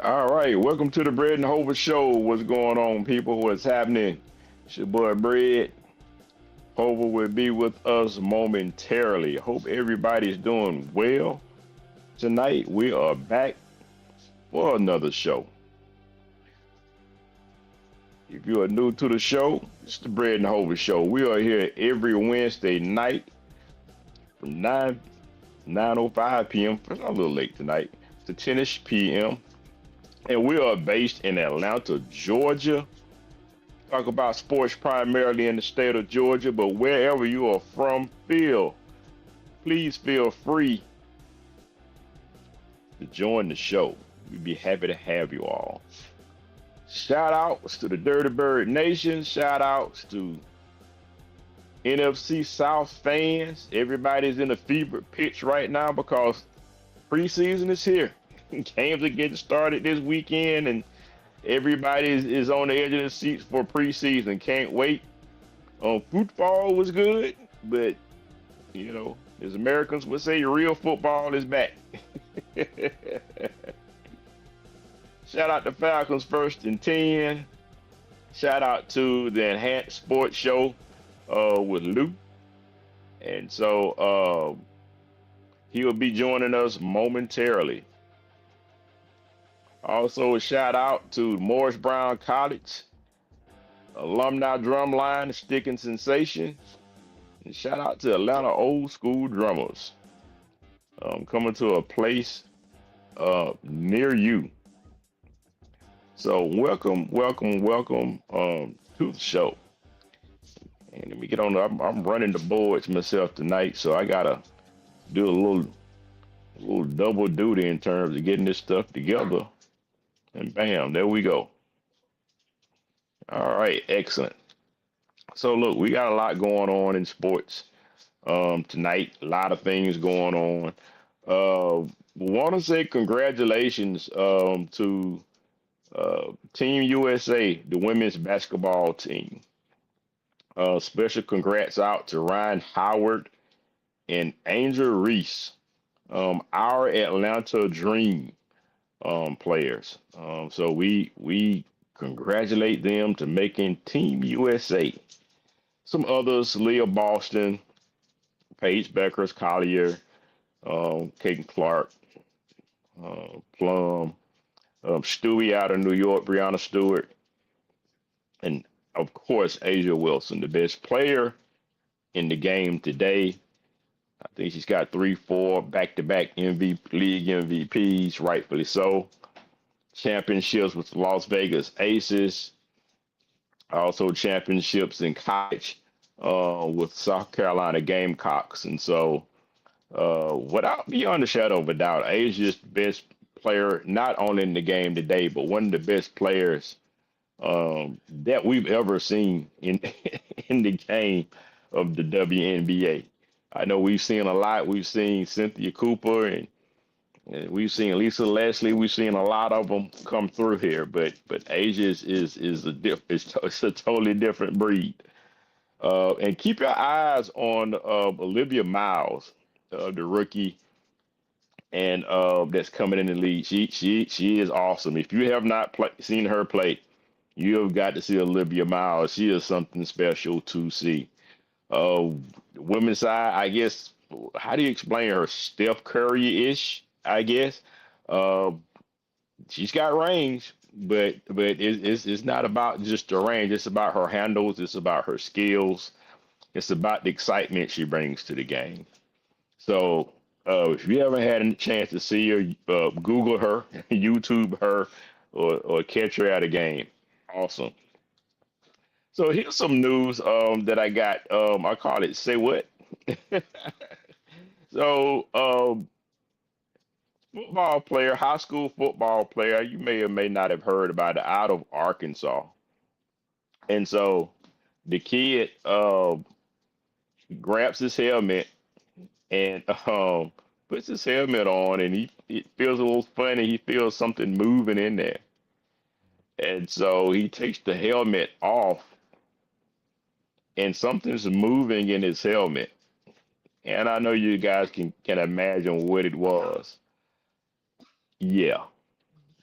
All right, welcome to the Bread and Hover Show. What's going on, people? What's happening? It's your boy Bread. Hover will be with us momentarily. Hope everybody's doing well. Tonight, we are back for another show. If you are new to the show, it's the Bread and Hover Show. We are here every Wednesday night from 9:05 p.m. It's a little late tonight to 10ish p.m. And we are based in Atlanta, Georgia. Talk about sports primarily in the state of Georgia, but wherever you are from, please feel free to join the show. We'd be happy to have you all. Shout outs to the Dirty Bird Nation. Shout outs to NFC South fans. Everybody's in a fever pitch right now because preseason is here. Games are getting started this weekend, and everybody is on the edge of the seats for preseason. Can't wait. Football was good, but as Americans would say, real football is back. Shout out to Falcons first and 10. Shout out to the Enhanced Sports Show with Lou. And so he will be joining us momentarily. Also, a shout out to Morris Brown College, alumni drumline, Sticking Sensation. And shout out to Atlanta Old School Drummers. Coming to a place near you. So welcome to the show. And let me get on. I'm running the boards myself tonight, so I gotta do a little double duty in terms of getting this stuff together. And bam, there we go. All right, excellent. So look, we got a lot going on in sports tonight. A lot of things going on. Want to say congratulations to Team USA, the women's basketball team. Special congrats out to Ryan Howard and Angel Reese, our Atlanta Dream players. So we congratulate them to making Team USA. Some others: Leah Boston, Paige Beckers, Collier, Kaden Clark, Plum, Stewie out of New York, Brianna Stewart, and of course Asia Wilson, the best player in the game today. I think she's got 3, 4 back-to-back league MVPs, rightfully so. Championships with the Las Vegas Aces. Also championships in college with South Carolina Gamecocks. And so, without beyond a shadow of a doubt, Asia's the best player, not only in the game today, but one of the best players that we've ever seen in in the game of the WNBA. I know we've seen a lot. We've seen Cynthia Cooper and we've seen Lisa Leslie. We've seen a lot of them come through here, but Asia it's a totally different breed. And keep your eyes on Olivia Miles, the rookie, and that's coming in the league. She is awesome. If you have not seen her play, you have got to see Olivia Miles. She is something special to see. Women's side, I guess. How do you explain her? Steph Curry-ish, I guess. She's got range, but it's not about just the range. It's about her handles. It's about her skills. It's about the excitement she brings to the game. So if you haven't had a chance to see her, Google her, YouTube her, or catch her at a game. Awesome. So here's some news that I got. I call it "Say What." So football player, high school football player, you may or may not have heard about it, out of Arkansas. And so the kid grabs his helmet and puts his helmet on, and he feels a little funny. He feels something moving in there. And so he takes the helmet off, and something's moving in his helmet. And I know you guys can imagine what it was. Yeah,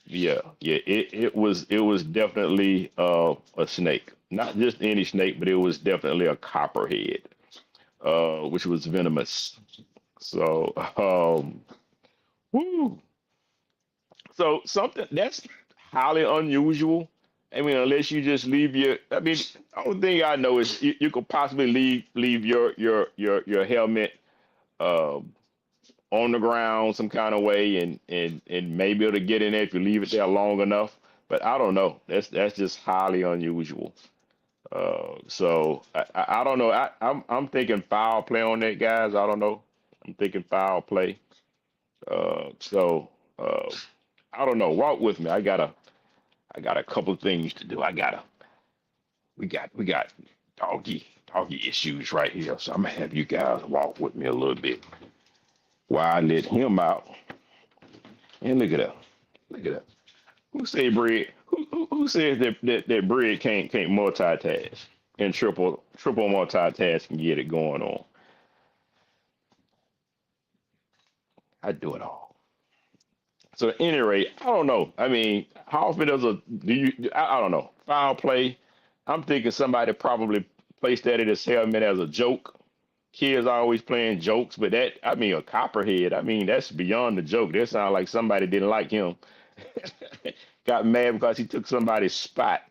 Yeah. It was definitely a snake. Not just any snake, but it was definitely a copperhead, which was venomous. So, woo. So something that's highly unusual. I mean, unless you just leave your. I mean, the only thing I know is you could possibly leave your helmet uh, on the ground some kind of way, and maybe it'll get in there if you leave it there long enough. But I don't know. That's just highly unusual. So I don't know. I'm thinking foul play on that, guys. I don't know. I'm thinking foul play. So uh, I don't know. Walk with me. I got a couple of things to do. We got doggy issues right here. So I'm gonna have you guys walk with me a little bit while I let him out. And look at that. Look at that. Who said bread? Who says that bread can't multitask and triple multitask and get it going on? I do it all. So at any rate, I don't know. I mean, how often does a do you? I don't know. Foul play. I'm thinking somebody probably placed that in his helmet as a joke. Kids are always playing jokes, but that I mean a copperhead. I mean that's beyond the joke. That sounds like somebody didn't like him. Got mad because he took somebody's spot.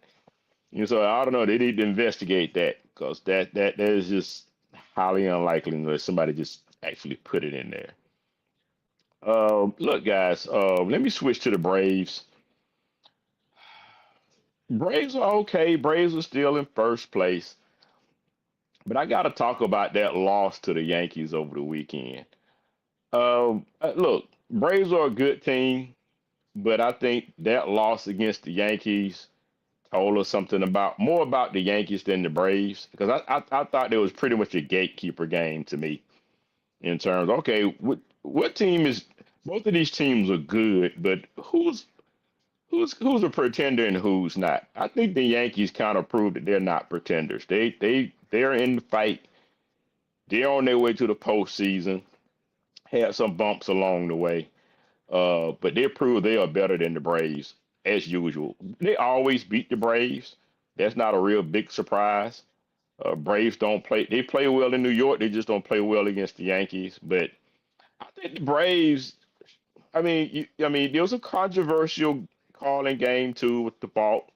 And so I don't know. They need to investigate that because that is just highly unlikely that somebody just actually put it in there. Look, guys. Let me switch to the Braves. Braves are okay. Braves are still in first place, but I got to talk about that loss to the Yankees over the weekend. Look, Braves are a good team, but I think that loss against the Yankees told us something about more about the Yankees than the Braves because I thought it was pretty much a gatekeeper game to me in terms. Okay, what team is? Both of these teams are good, but who's a pretender and who's not? I think the Yankees kind of proved that they're not pretenders. They're in the fight. They're on their way to the postseason. Had some bumps along the way, but they proved they are better than the Braves as usual. They always beat the Braves. That's not a real big surprise. Braves don't play. They play well in New York. They just don't play well against the Yankees. But I think the Braves. I mean, there was a controversial call in game two with the balk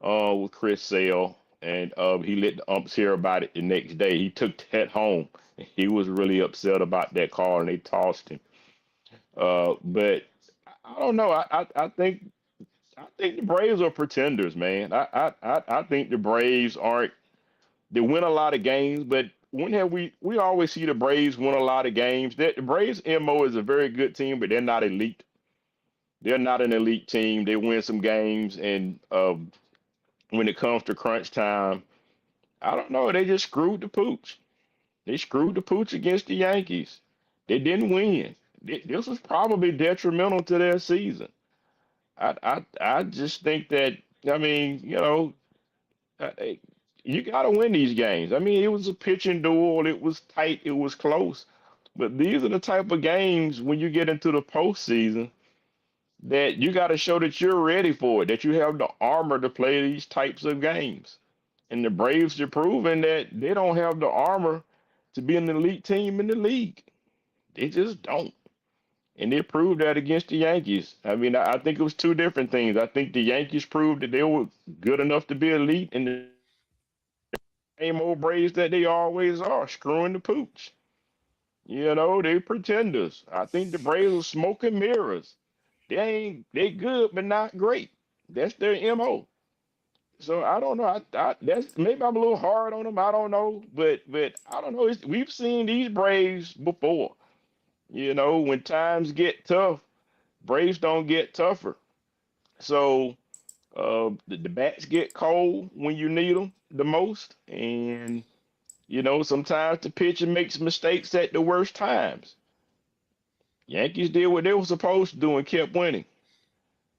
with Chris Sale, and he let the umps hear about it the next day. He took that home. He was really upset about that call, and they tossed him. But I don't know. I think the Braves are pretenders, man. I think the Braves aren't. They win a lot of games, but when have we always see the Braves win a lot of games? That the Braves MO is a very good team, but they're not elite. They're not an elite team. They win some games, and when it comes to crunch time, I don't know. They just screwed the pooch. They screwed the pooch against the Yankees. They didn't win. This was probably detrimental to their season. I just think that I mean uh, eh, you got to win these games. I mean it was a pitching duel. It was tight. It was close. But these are the type of games when you get into the postseason that you got to show that you're ready for it. That you have the armor to play these types of games. And the Braves are proving that they don't have the armor to be an elite team in the league. They just don't. And they proved that against the Yankees. I mean, I think it was two different things. I think the Yankees proved that they were good enough to be elite, and the same old Braves that they always are, screwing the pooch. They pretenders. I think the Braves are smoke and mirrors. They good, but not great. That's their MO. So I don't know. That's maybe I'm a little hard on them. I don't know, but I don't know. We've seen these Braves before. When times get tough, Braves don't get tougher. So the bats get cold when you need them the most, and sometimes the pitcher makes mistakes at the worst times. Yankees did what they were supposed to do and kept winning.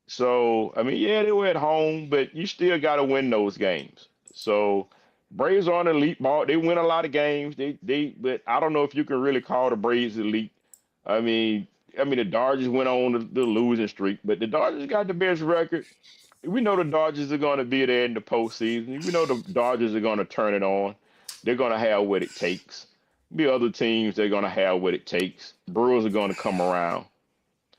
So I mean, yeah, they were at home, but you still got to win those games. So Braves are an elite ball. They win a lot of games. But I don't know if you can really call the Braves elite. I mean, I mean, the Dodgers went on the losing streak, but the Dodgers got the best record. We know the Dodgers are going to be there in the postseason. We know the Dodgers are going to turn it on. They're going to have what it takes. Be other teams they're going to have what it takes. Brewers are going to come around.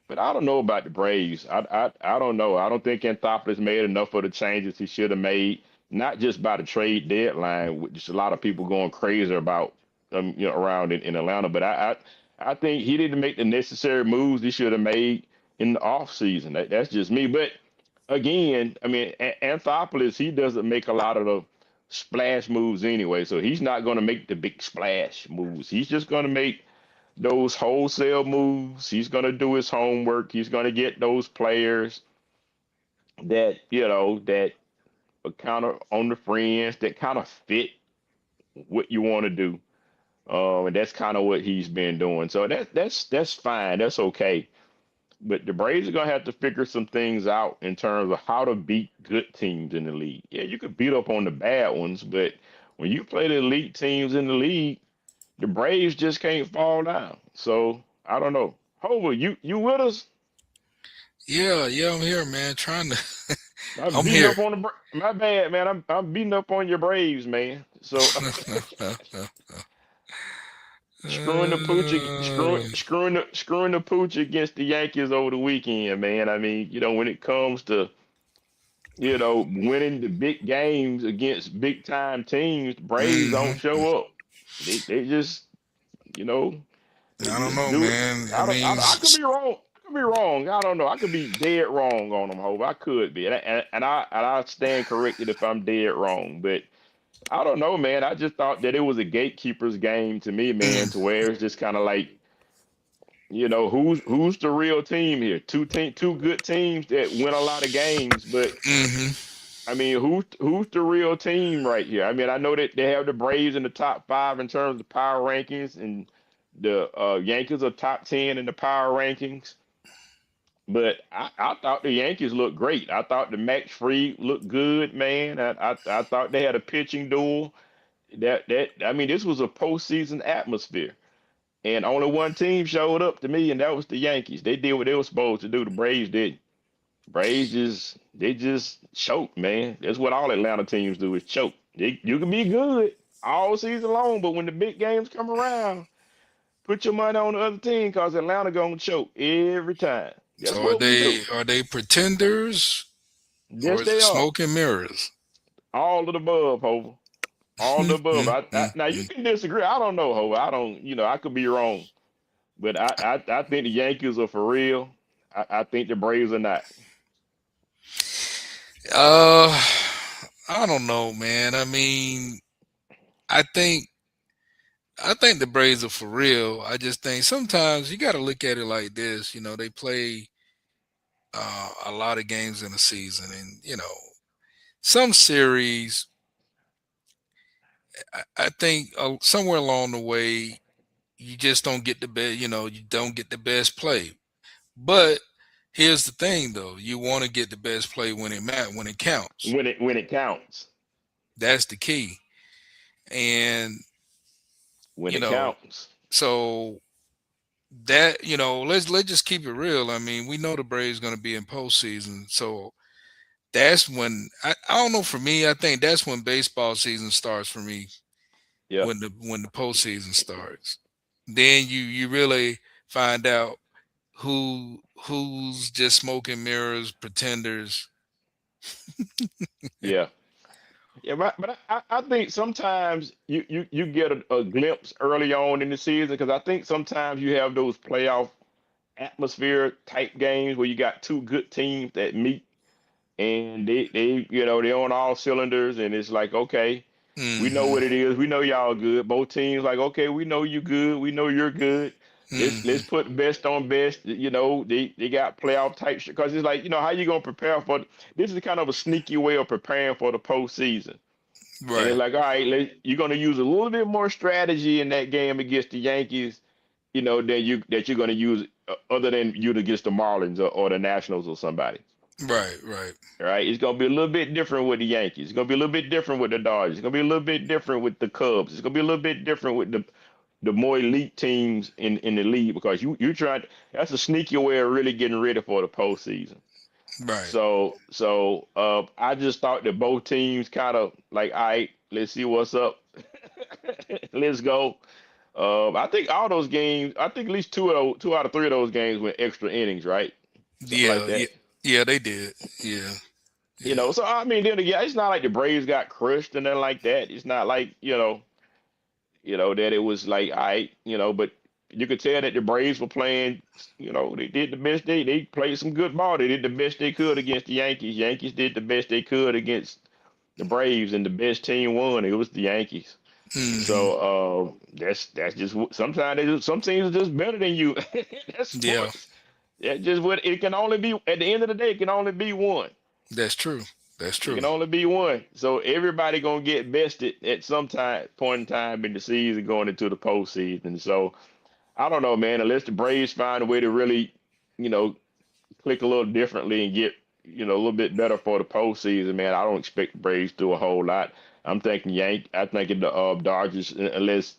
But I don't know about the Braves. I don't know. I don't think Anthopoulos made enough of the changes he should have made. Not just by the trade deadline, which a lot of people going crazy about, around in Atlanta. But I think he didn't make the necessary moves he should have made in the off season. That's just me. But again, I mean, Anthopoulos, he doesn't make a lot of the splash moves anyway. So he's not going to make the big splash moves. He's just going to make those wholesale moves. He's going to do his homework. He's going to get those players that, that are kind of on the fringe, that kind of fit what you want to do. And that's kind of what he's been doing. So that's fine. That's okay. But the Braves are gonna have to figure some things out in terms of how to beat good teams in the league. Yeah, you could beat up on the bad ones, but when you play the elite teams in the league, the Braves just can't fall down. So I don't know. Hova, you with us? Yeah, yeah, I'm here, man. Trying to. I'm I'm beating here. up on my bad man. I'm beating up on your Braves, man. So Uh, screwing the pooch against the Yankees over the weekend, man. I mean, when it comes to winning the big games against big time teams, the Braves don't hmm show up. They just you know they I don't just know, do it. man. I I don't. mean, I could be wrong. I could be wrong. I don't know. I could be dead wrong on them, Hope. I could be, and I stand corrected if I'm dead wrong. But I don't know, man. I just thought that it was a gatekeeper's game to me, man, to mm, where it's just kind of like, who's the real team here? Two good teams that win a lot of games, but hmm I mean, who's the real team right here? I mean, I know that they have the Braves in the top five in terms of power rankings, and the Yankees are top 10 in the power rankings. But I thought the Yankees looked great. I thought the Max Fried looked good, man. I thought they had a pitching duel. That I mean, this was a postseason atmosphere, and only one team showed up to me, and that was the Yankees. They did what they were supposed to do. The Braves did. Braves just choke, man. That's what all Atlanta teams do is choke. You can be good all season long, but when the big games come around, put your money on the other team because Atlanta gonna choke every time. That's so are what we do. they pretenders or Yes, is it they are. smoke and mirrors? All of the above, Hova. All of the above. Now you Mm. can disagree. I don't know, Hova. I don't. I could be wrong, but I think the Yankees are for real. I think the Braves are not. Uh, I don't know, man. I mean, I think I think the Braves are for real. I just think sometimes you got to look at it like this. They play a lot of games in a season, and some series. I think somewhere along the way, you just don't get the best. You don't get the best play. But here's the thing, though: you want to get the best play when it counts. When it counts. That's the key. And When you it know, counts. so that let's just keep it real. I mean, we know the Braves going to be in postseason, so that's when I don't know. For me, I think that's when baseball season starts for me. Yeah. When the postseason starts, then you really find out who's just smoking mirrors, pretenders. Yeah. Yeah, but I think sometimes you get a glimpse early on in the season because I think sometimes you have those playoff atmosphere type games where you got two good teams that meet and they're on all cylinders and it's like, okay, we know hmm what it is. We know y'all good. Both teams like, okay, we know you good. We know you're good. Let's hmm put best on best. They got playoff type shit because it's like, how you gonna prepare for this is kind of a sneaky way of preparing for the postseason. And it's Right, like, all right, you're gonna use a little bit more strategy in that game against the Yankees, that you're gonna use other than you against the Marlins or the Nationals or somebody. right. All right, it's gonna be a little bit different with the Yankees. It's gonna be a little bit different with the Dodgers. It's gonna be a little bit different with the Cubs. It's gonna be a little bit different with the more elite teams in the league because you trying that's a sneaky way of really getting ready for the postseason. Right. So I just thought that both teams kind of like, all right, let's see what's up. Let's go. I think all those games, I think at least two out of three of those games went extra innings, right? Something like Yeah, that. yeah, yeah. They did. Yeah, You yeah. know, so I mean, then again, it's not like the Braves got crushed and nothing like that. It's not like that it was like, all right, but you could tell that the Braves were playing. They did the best they played some good ball. They did the best they could against the Yankees. Yankees did the best they could against the Braves, and the best team won. It was the Yankees. Hmm. So that's just sometimes some teams are just better than you. That's Yeah, sports. That just what it can only be. At the end of the day, it can only be one. that's true. That's It true. can only be one. So everybody gonna get bested at some time point in time in the season going into the postseason. So I don't know, man. Unless the Braves find a way to really, you know, click a little differently and get a little bit better for the postseason, man. I don't expect the Braves to do a whole lot. I'm thinking I think the Dodgers, unless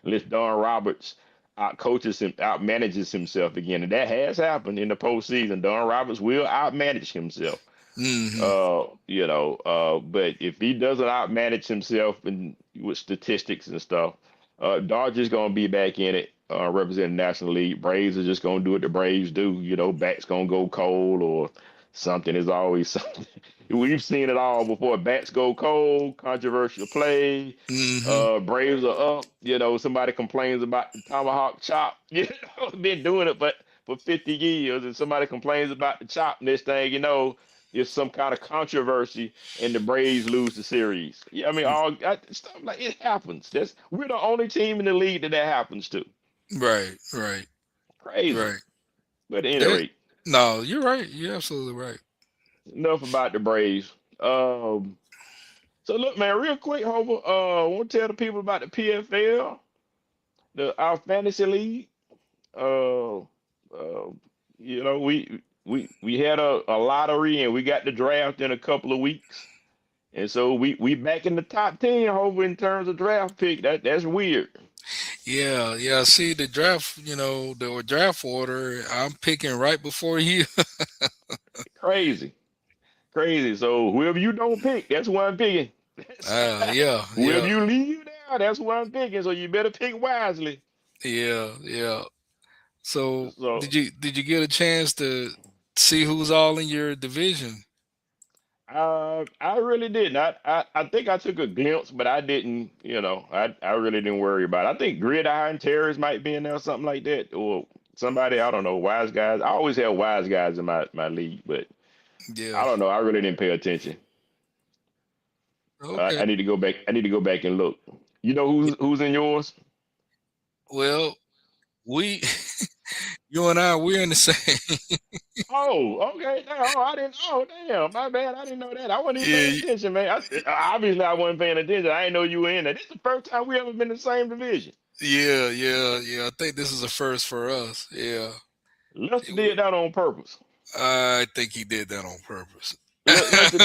unless Don Roberts out manages himself again, and that has happened in the postseason. Don Roberts will outmanage himself. Hmm. But if he doesn't outmanage himself and with statistics and stuff, Dodgers gonna be back in it, representing the National League. Braves are just gonna do what the Braves do. Bats gonna go cold or something is always something. We've seen it all before. Bats go cold, controversial play. Hmm. Braves are up. Somebody complains about the tomahawk chop. Been doing it, but for 50 years, and somebody complains about the chop. Next thing you know, there's some kind of controversy, and the Braves lose the series. Yeah, I mean, stuff like it happens. We're the only team in the league that happens to. Right. Right. Crazy. Right. But at any That. rate, No, you're right. You're absolutely right. enough about the Braves. So look, man, real quick, Hover. I want to tell the people about the PFL, our fantasy league. Uh, uh, we had a lottery and we got the draft in a couple of weeks. And so we back in the top 10 over in terms of draft pick. That's weird. Yeah, yeah. See the draft. The draft order. I'm picking right before you. Crazy. Crazy. So whoever you don't pick, that's who I'm picking. Yeah, Whoever yeah, you leave down, that's who I'm picking. So you better pick wisely. yeah, yeah. So So did you get a chance to see who's all in your division? I really didn't. I think I took a glimpse, but I didn't, I really didn't worry about it. I think Gridiron Terrors might be in there, something like that. Or somebody, I don't know, wise guys. I always have wise guys in my league, but I Yeah. don't know. I really didn't pay attention. I, Okay. I need to go back. I need to go back and look. You know Yeah. who's in yours? Well, we, you and I, we're in the same. Oh, okay. Oh, I didn't. Oh, damn. My bad. I didn't know that. I wasn't even paying Yeah, attention, man. Obviously, I wasn't paying attention. I didn't know you were in there. This is the first time we ever been in the same division. yeah, yeah, yeah. I think this is a first for us. Yeah. Lester Yeah, did that on purpose. I think he did that on purpose. Lester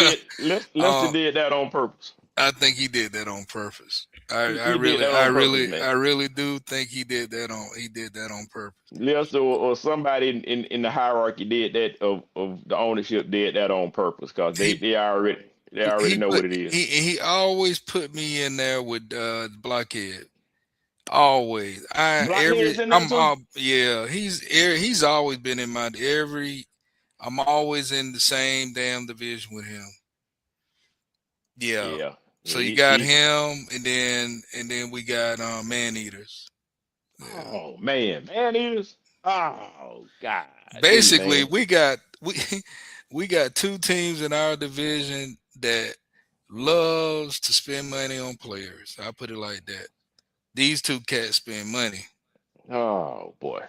uh, did that on purpose. I think he did that on purpose. I He did really, that I on purpose, really, man. I really do think he did that on purpose. Lester or somebody in the hierarchy did that of the ownership did that on purpose because they He they already they already he know put what it is. he always put me in there with blockhead. Always. Blockheads in there I'm too. all yeah. He's always been in my every. I'm always in the same damn division with him. Yeah. Yeah, So yeah. you He, got he him, and then we got man eaters. Yeah. Oh man eaters. Oh God, Basically, man. we got two teams in our division that loves to spend money on players. I put it like that. These two cats spend money. Oh boy,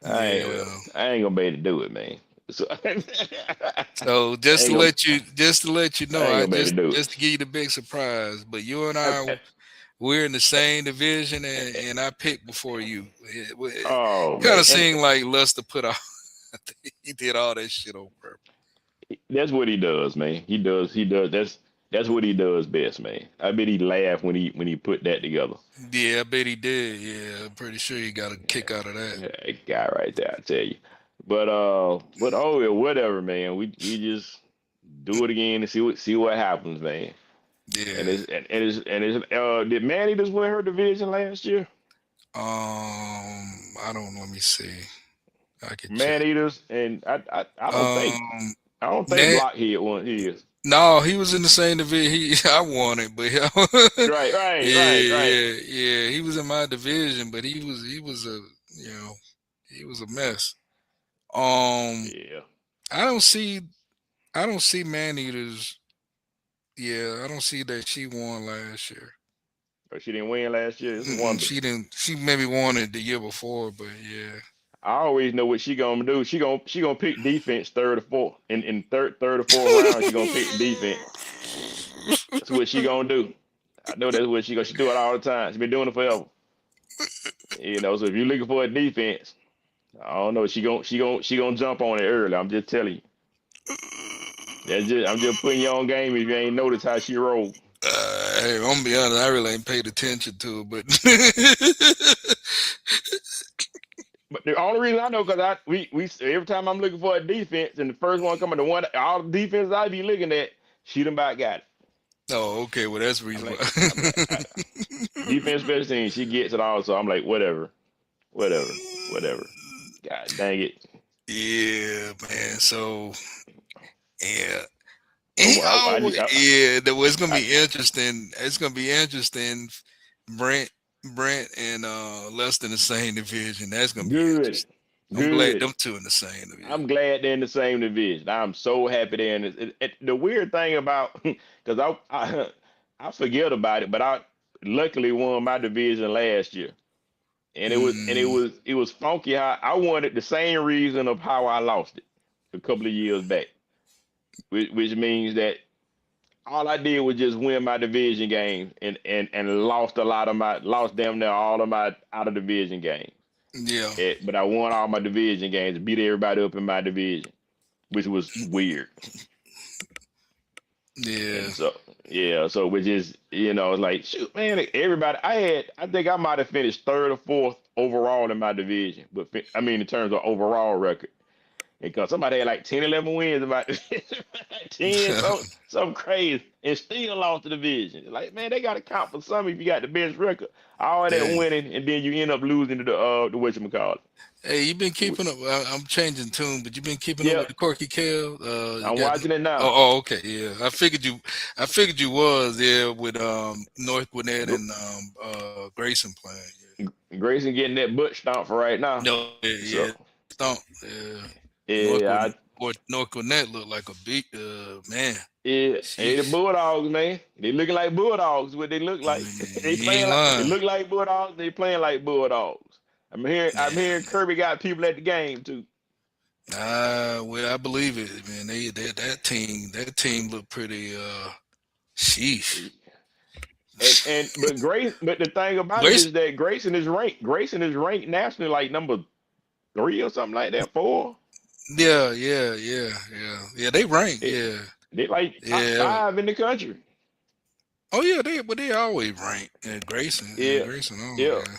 Yeah. I ain't gonna be able to do it, man. So So I ain't gonna just to let you know, I ain't I gonna be able to do just to give you the big surprise. But you and it. we're in the same division, and I picked before you. It Oh kind man, of and seemed like Lester put out. He did all that shit on purpose. that's what he does, man. He does. He does. That's what he does best, man. I bet he laughed when he put that together. Yeah, I bet he did. Yeah, I'm pretty sure he got a kick out of that. Yeah, that guy right there, I tell you. But oh yeah, whatever, man. We just do it again and see what happens, man. And Yeah. it's did Man Eaters win her division last year? I don't know. Let me see. I could check. Man Eaters and I don't think Um, I don't think Nat. Blockhead won his. No, he was in the same division. I won it, but yeah, Right, right, right, right. yeah, yeah. He was in my division, but he was a you know he was a mess. Um, Yeah. I don't see I don't see man eaters. Yeah, I don't see that she won last year. But she didn't win last year. It's a Mm-mm, wonder. she didn't. She maybe won it the year before, but yeah. I always know what she gonna do. She gonna pick defense third or fourth. In third or fourth round, she gonna pick defense. That's what she gonna do. I know that's what she do it all the time. She been doing it forever. So if you're looking for a defense, I don't know. She gonna jump on it early. I'm just telling you. I'm just putting you on game if you ain't noticed how she roll. Hey, I'm gonna be honest. I really ain't paid attention to it, but But the only reason I know because we every time I'm looking for a defense and the first one coming, the one all the defenses I be looking at, she done about got it. oh, okay. Well, that's the I'm reason like I'm like why. defense special team, she gets it all. So I'm like whatever, whatever, whatever. God dang it. Yeah, man. So yeah, he always I, yeah. It's gonna I, be interesting. It's gonna be interesting. Brent, Brent, and Lester in the same division. That's gonna be good, interesting. I'm glad good. them two in the same division. I'm glad they're in the same division. I'm so happy they're in the weird thing about because I forget about it, but I luckily won my division last year. And Mm, it was funky how I wanted the same reason of how I lost it a couple of years back, which means that all I did was just win my division game and lost lost damn near all of my out of division games. yeah, But I won all my division games, beat everybody up in my division, which was weird. yeah, And so yeah, so which is it's like shoot, man, everybody. I think I might have finished third or fourth overall in my division, but I mean in terms of overall record, because somebody had like 10, 11 wins in my division, 10 something crazy, and still lost the division. Like man, they got to count for something if you got the best record, all that dang. winning, and then you end up losing to the whatchamacallit. Hey, you've been keeping up. I'm changing tune, but you've been keeping up Yeah, with the Corky Kale. You I'm got. watching it now. Okay, yeah. I figured you was there with North Gwinnett and Grayson playing. Grayson getting that butt stomped for right now. No, yeah, So yeah. Stump. Yeah. North yeah, Gwinnett, North Gwinnett looked like a big man. yeah, hey, the Sheesh. Bulldogs, man. They looking like Bulldogs. What they look like? They You ain't playing like they lying. look like Bulldogs. They playing like Bulldogs. I'm hearing Yeah. Kirby got people at the game too. Well, I believe it, man. That team looked pretty. Sheesh. But the thing about it Grace. is that Grayson is ranked. Grayson is ranked nationally like number 3 or something like that. 4. Yeah, yeah, yeah, yeah, yeah. They rank. They, Yeah, they like top yeah. 5 in the country. Oh yeah, they always rank. Yeah, Grayson. Yeah, Yeah, Grayson. Oh yeah. yeah.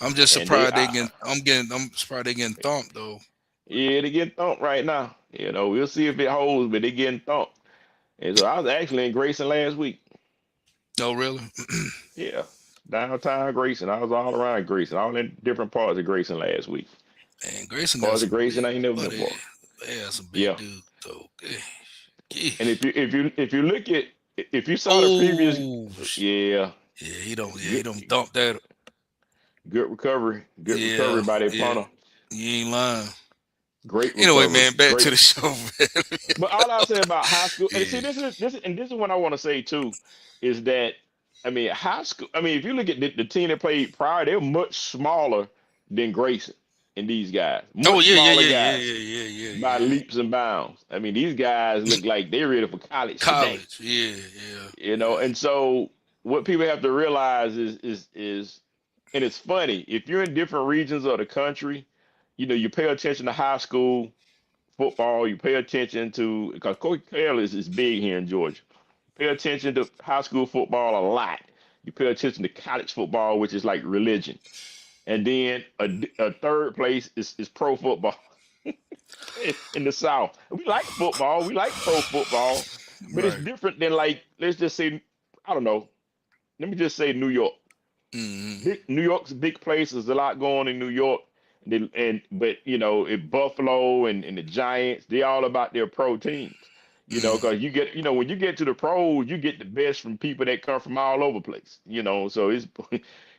I'm just And they surprised they getting. I'm surprised they getting thumped though. yeah, they getting thumped right now. We'll see if it holds, but they getting thumped. And so I was actually in Grayson last week. Oh really? Yeah, downtown Grayson. I was all around Grayson, all in different parts of Grayson last week. Man, Grayson got Parts of some Grayson I big. ain't never But been for. they got some big Yeah, dudes though. and Yeesh. if you look at if you saw the previous, Oh yeah, yeah, he don't. Yeah, he good don't dump that. good Yeah, recovery by that yeah. punter. You ain't lying. Great Anyway, recovery, man, back to great. the show, man. But all I'll say about high school, and see, Yeah. this is what I want to say too, is that I mean high school. I mean, if you look at the team that played prior, they're much smaller than Grayson and these guys, Oh much yeah, yeah, smaller yeah, yeah, guys yeah, yeah, yeah, by yeah. leaps and bounds. I mean, these guys look like they're ready for college today. College. Yeah, yeah, And so what people have to realize is and it's funny if you're in different regions of the country, you pay attention to high school football, you pay attention to because Coach Carroll is big here in Georgia. Pay attention to high school football a lot. You pay attention to college football, which is like religion. And then a third place is pro football in the South. We like football. We like pro football, but it's Right. different than like let's just say I don't know. Let me just say New York. Hmm. New York's a big place. There's a lot going on in New York. And but Buffalo and the Giants, they're all about their pro teams. Hmm. Because when you get to the pros, you get the best from people that come from all over the place. So it's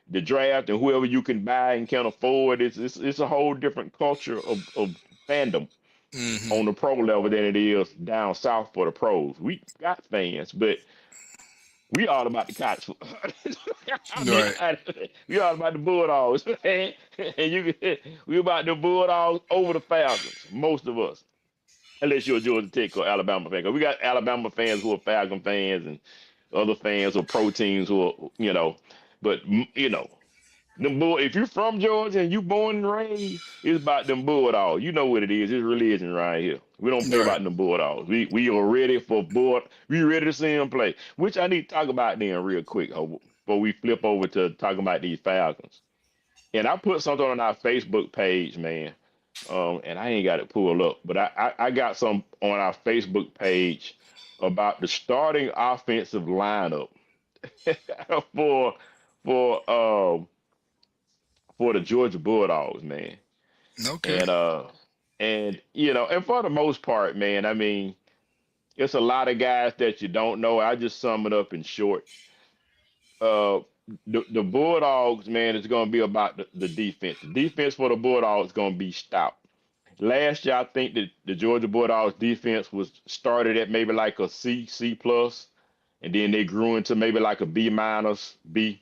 the draft and whoever you can buy and can afford. It's a whole different culture of fandom Hmm. on the pro level than it is down south for the pros. We got fans, but we all about the college football. I mean, Right. we all about the Bulldogs, and we about the Bulldogs over the Falcons. Most of us, unless you're a Georgia Tech or Alabama fan. 'Cause we got Alabama fans who are Falcon fans and other fans or pro teams who are, but them bull. If you're from Georgia and you born and raised, it's about them Bulldogs. You know what it is. It's religion right here. We don't play Right. about them Bulldogs. We are ready for bull. We ready to see them play. Which I need to talk about then real quick before we flip over to talking about these Falcons. And I put something on our Facebook page, man. And I ain't got it pulled up, but I got some on our Facebook page about the starting offensive lineup for for um for the Georgia Bulldogs, man. Okay. And and for the most part, man, I mean, it's a lot of guys that you don't know. I just sum it up in short. Uh the Bulldogs, man, is gonna be about the defense. The defense for the Bulldogs is gonna be stout. Last year, I think that the Georgia Bulldogs defense was started at maybe like a C plus, and then they grew into maybe like a B minus, B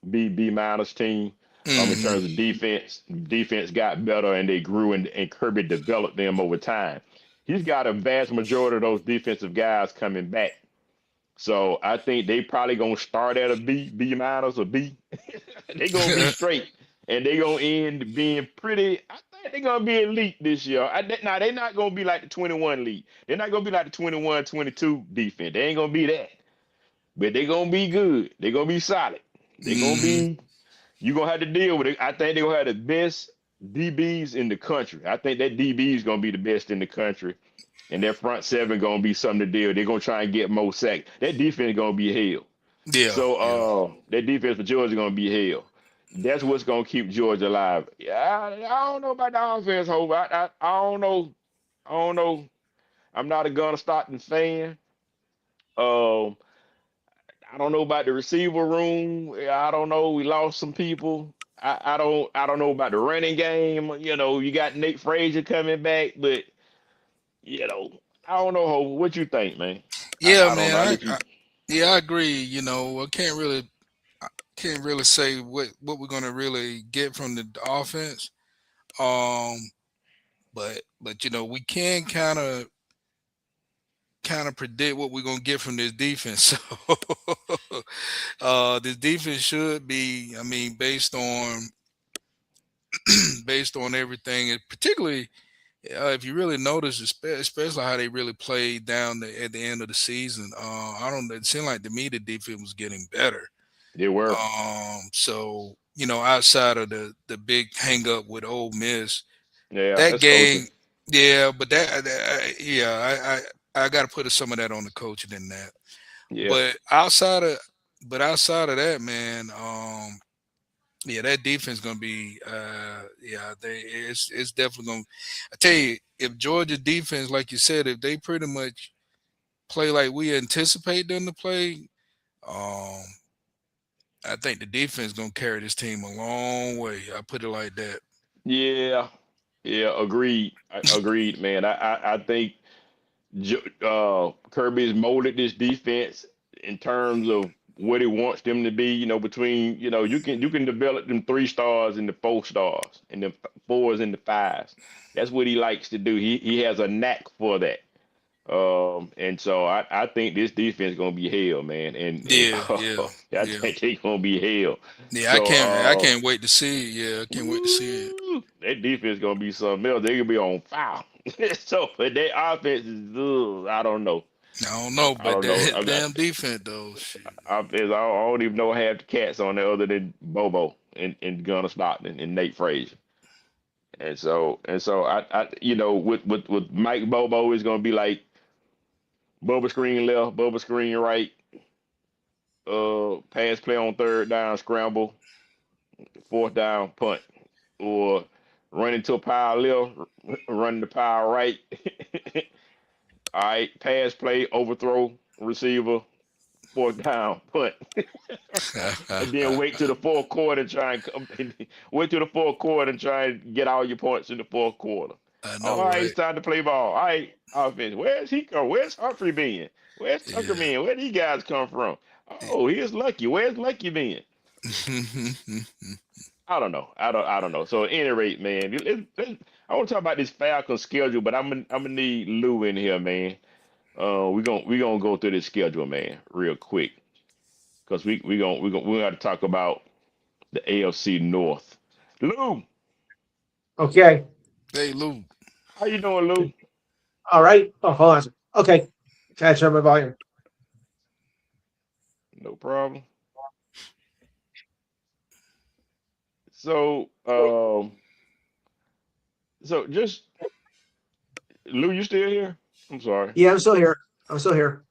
minus team. In Hmm. terms of defense, defense got better and they grew and Kirby developed them over time. He's got a vast majority of those defensive guys coming back. So I think they probably gonna start at a B minus or B. They gonna be straight, and they gonna end being pretty. I think they gonna be elite this year. Now they not gonna be like the 21 league. They're not gonna be like the 21, 22 defense. They ain't gonna be that, but they gonna be good. They gonna be solid. They gonna Hmm. be. You gonna have to deal with it. I think they gonna have the best DBs in the country. I think that DB is gonna be the best in the country. And their front seven gonna be something to deal. They're gonna try and get more sacks. That defense gonna be hell. Yeah. So Yeah. that defense for Georgia gonna be hell. That's what's gonna keep Georgia alive. Yeah, I don't know about the offense, Hope. I don't know. I don't know. I'm not a Gunna Stockton fan. Um, I don't know about the receiver room. I don't know. We lost some people. I don't know about the running game. You got Nate Frazier coming back, but you know, I don't know. Hope. What you think, man? Yeah, I don't man. know. I let you. Yeah, I agree. I can't really say what we're gonna really get from the offense. Um, but we can kind of predict what we're gonna get from this defense. So this defense should be, I mean, based on everything, and particularly if you really notice, especially how they really played at the end of the season. I don't. It seemed like to me the defense was getting better. They were. So outside of the big hang up with Ole Miss, Yeah, that that's coaching. game, yeah, but yeah, I got to put some of that on the coaching in that. Yeah. But outside of that, man, yeah, that defense gonna be, yeah, it's definitely gonna. I tell you, if Georgia defense, like you said, if they pretty much play like we anticipate them to play, um, I think the defense gonna carry this team a long way. I put it like that. Yeah. Yeah. Agreed. Agreed, man. I think Kirby's molded this defense in terms of what he wants them to be. Between you can develop them 3 stars and the 4 stars and the fours and the fives. That's what he likes to do. He has a knack for that. And so I think this defense gonna be hell, man. And Yeah, yeah, I yeah, think they gonna be hell. yeah. I So can't, I can't wait to see it. Yeah, I can't wait to see it. woo, that defense gonna be something else. They gonna be on fire. So but their offense is, ugh, I don't know. I don't know, I but don't know. that damn defense though, shit. I don't even know half the cats on there other than Bobo and Gunnar Stockton and Nate Frazier. And so with Mike Bobo is gonna be like Bubba screen left, Bubba screen right, pass play on third down, scramble, fourth down, punt, or run into a pile left, run the pile right. All right, pass play, overthrow, receiver, fourth down, punt, and then wait to the fourth quarter and try and come. Wait to the fourth quarter and try and get all your points in the fourth quarter. I All know, right, it's right? time to play ball. All right, offense. Where's he come? Where's Humphrey been? Where's Tucker Yeah. been? Where these guys come from? Oh, here's Lucky. Where's Lucky been? I don't know. I don't know. So at any rate, man, I want to talk about this Falcon schedule, but I'm gonna need Lou in here, man. We gonna go through this schedule, man, real quick, cause we got to talk about the AFC North. Lou, Okay. Hey, Lou. how you doing, Lou? All right. Oh, hold on. Okay. Catch up my volume. No problem. So, so just Lou, you still here? I'm sorry. Yeah, I'm still here. I'm still here.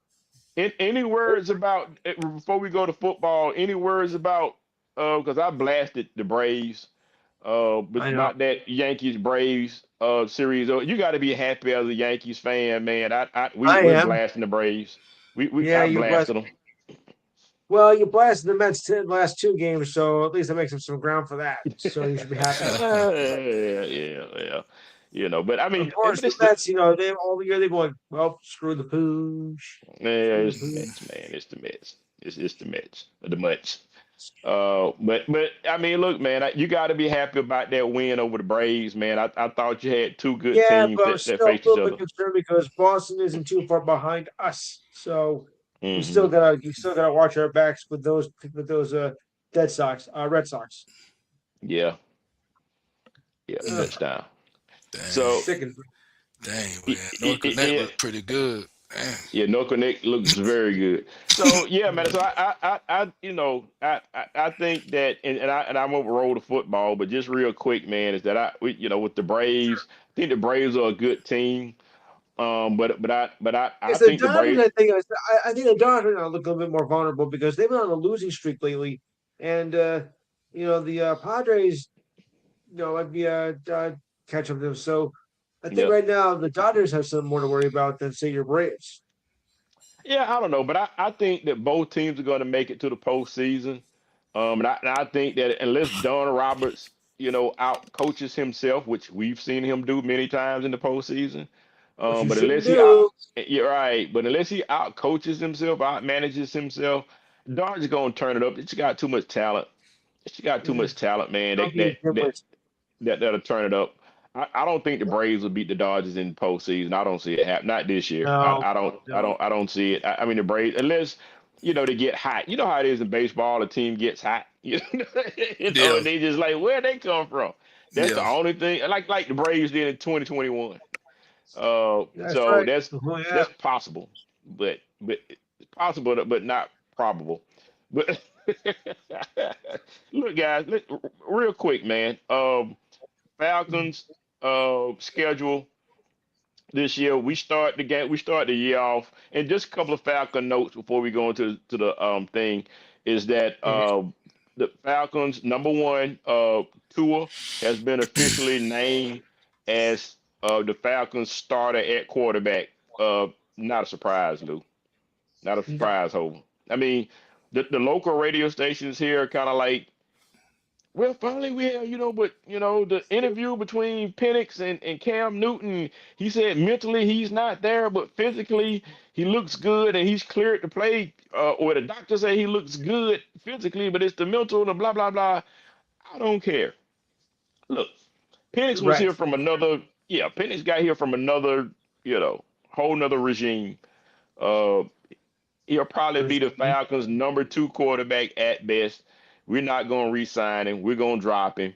Any words about before we go to football? Any words about because I blasted the Braves but I know. about that Yankees Braves series. You got to be happy as a Yankees fan, man. I We're am. blasting the Braves. We Yeah, I you blessed. blasted them. Well, you blasted the Mets last two games, so at least that makes up some ground for that. So you should be happy. Yeah. But I Of mean, course, but the it's the Mets, they all year they're going, well, screw the pooch, yeah, screw the it's the pooch. Mets, man. It's the Mets. It's the Mets. The Mets. But I mean, look, man, you got to be happy about that win over the Braves, man. I thought you had two good Yeah, teams but I'm that still a faced each little bit other. concerned because Boston isn't too far behind us. So Hmm you still gotta watch our backs with those Red Sox. Yeah, yeah, Ugh, touchdown. Dang. So, sickening. Dang, i- man. i- North i- Connect i- looked pretty good. Damn. yeah, no connect looks very good. So yeah, man. So I think that, and I won't roll the football, but just real quick, man, is that with the Braves, I think the Braves are a good team. I It's the think the Dodgers. Braves. I think the Dodgers are gonna look a little bit more vulnerable because they've been on a losing streak lately, and the Padres, might be catch up to them. So I think Yeah, right now the Dodgers have some more to worry about than say your Braves. yeah, I don't know, but I think that both teams are going to make it to the postseason. And I think that unless Don Roberts, out coaches himself, which we've seen him do many times in the postseason, Which you but shouldn't unless he out, do. you're right, but unless he out coaches himself, out manages himself, Don's going to turn it up. It's got too much talent. It's got too Eh, much talent, man. don't be indifferent. That'll turn it up. I don't think the Braves will beat the Dodgers in the postseason. I don't see it happen. Not this year. I, No, I don't. I no. don't. I don't see it. I mean the Braves, unless they get hot. You know how it is in baseball. The team gets hot. Yeah. They just like where they come from. That's the Yeah. only thing. Like the Braves did in 2021. That's So right. that's Oh, yeah. that's possible, but it's possible, but not probable. But look, guys, real quick, man. Falcons schedule this year. We start the year off, and just a couple of Falcon notes before we go into the thing is that Mhm. the Falcons number one Tua has been officially named as the Falcons starter at quarterback. Uh, Not a surprise, Lou. Not a No. surprise, Hov. I mean, the local radio stations here are kind of like, well, finally we have, but the interview between Penix and Cam Newton, he said mentally he's not there, but physically he looks good and he's cleared to play. Or the doctor say he looks good physically, but it's the mental, the blah blah blah. I don't care. Look, Penix was Right. here from another, yeah, Penix got here from another, whole nother regime. Uh, He'll probably be the Mhm. Falcons' number two quarterback at best. We're not going to re-sign him. We're going to drop him.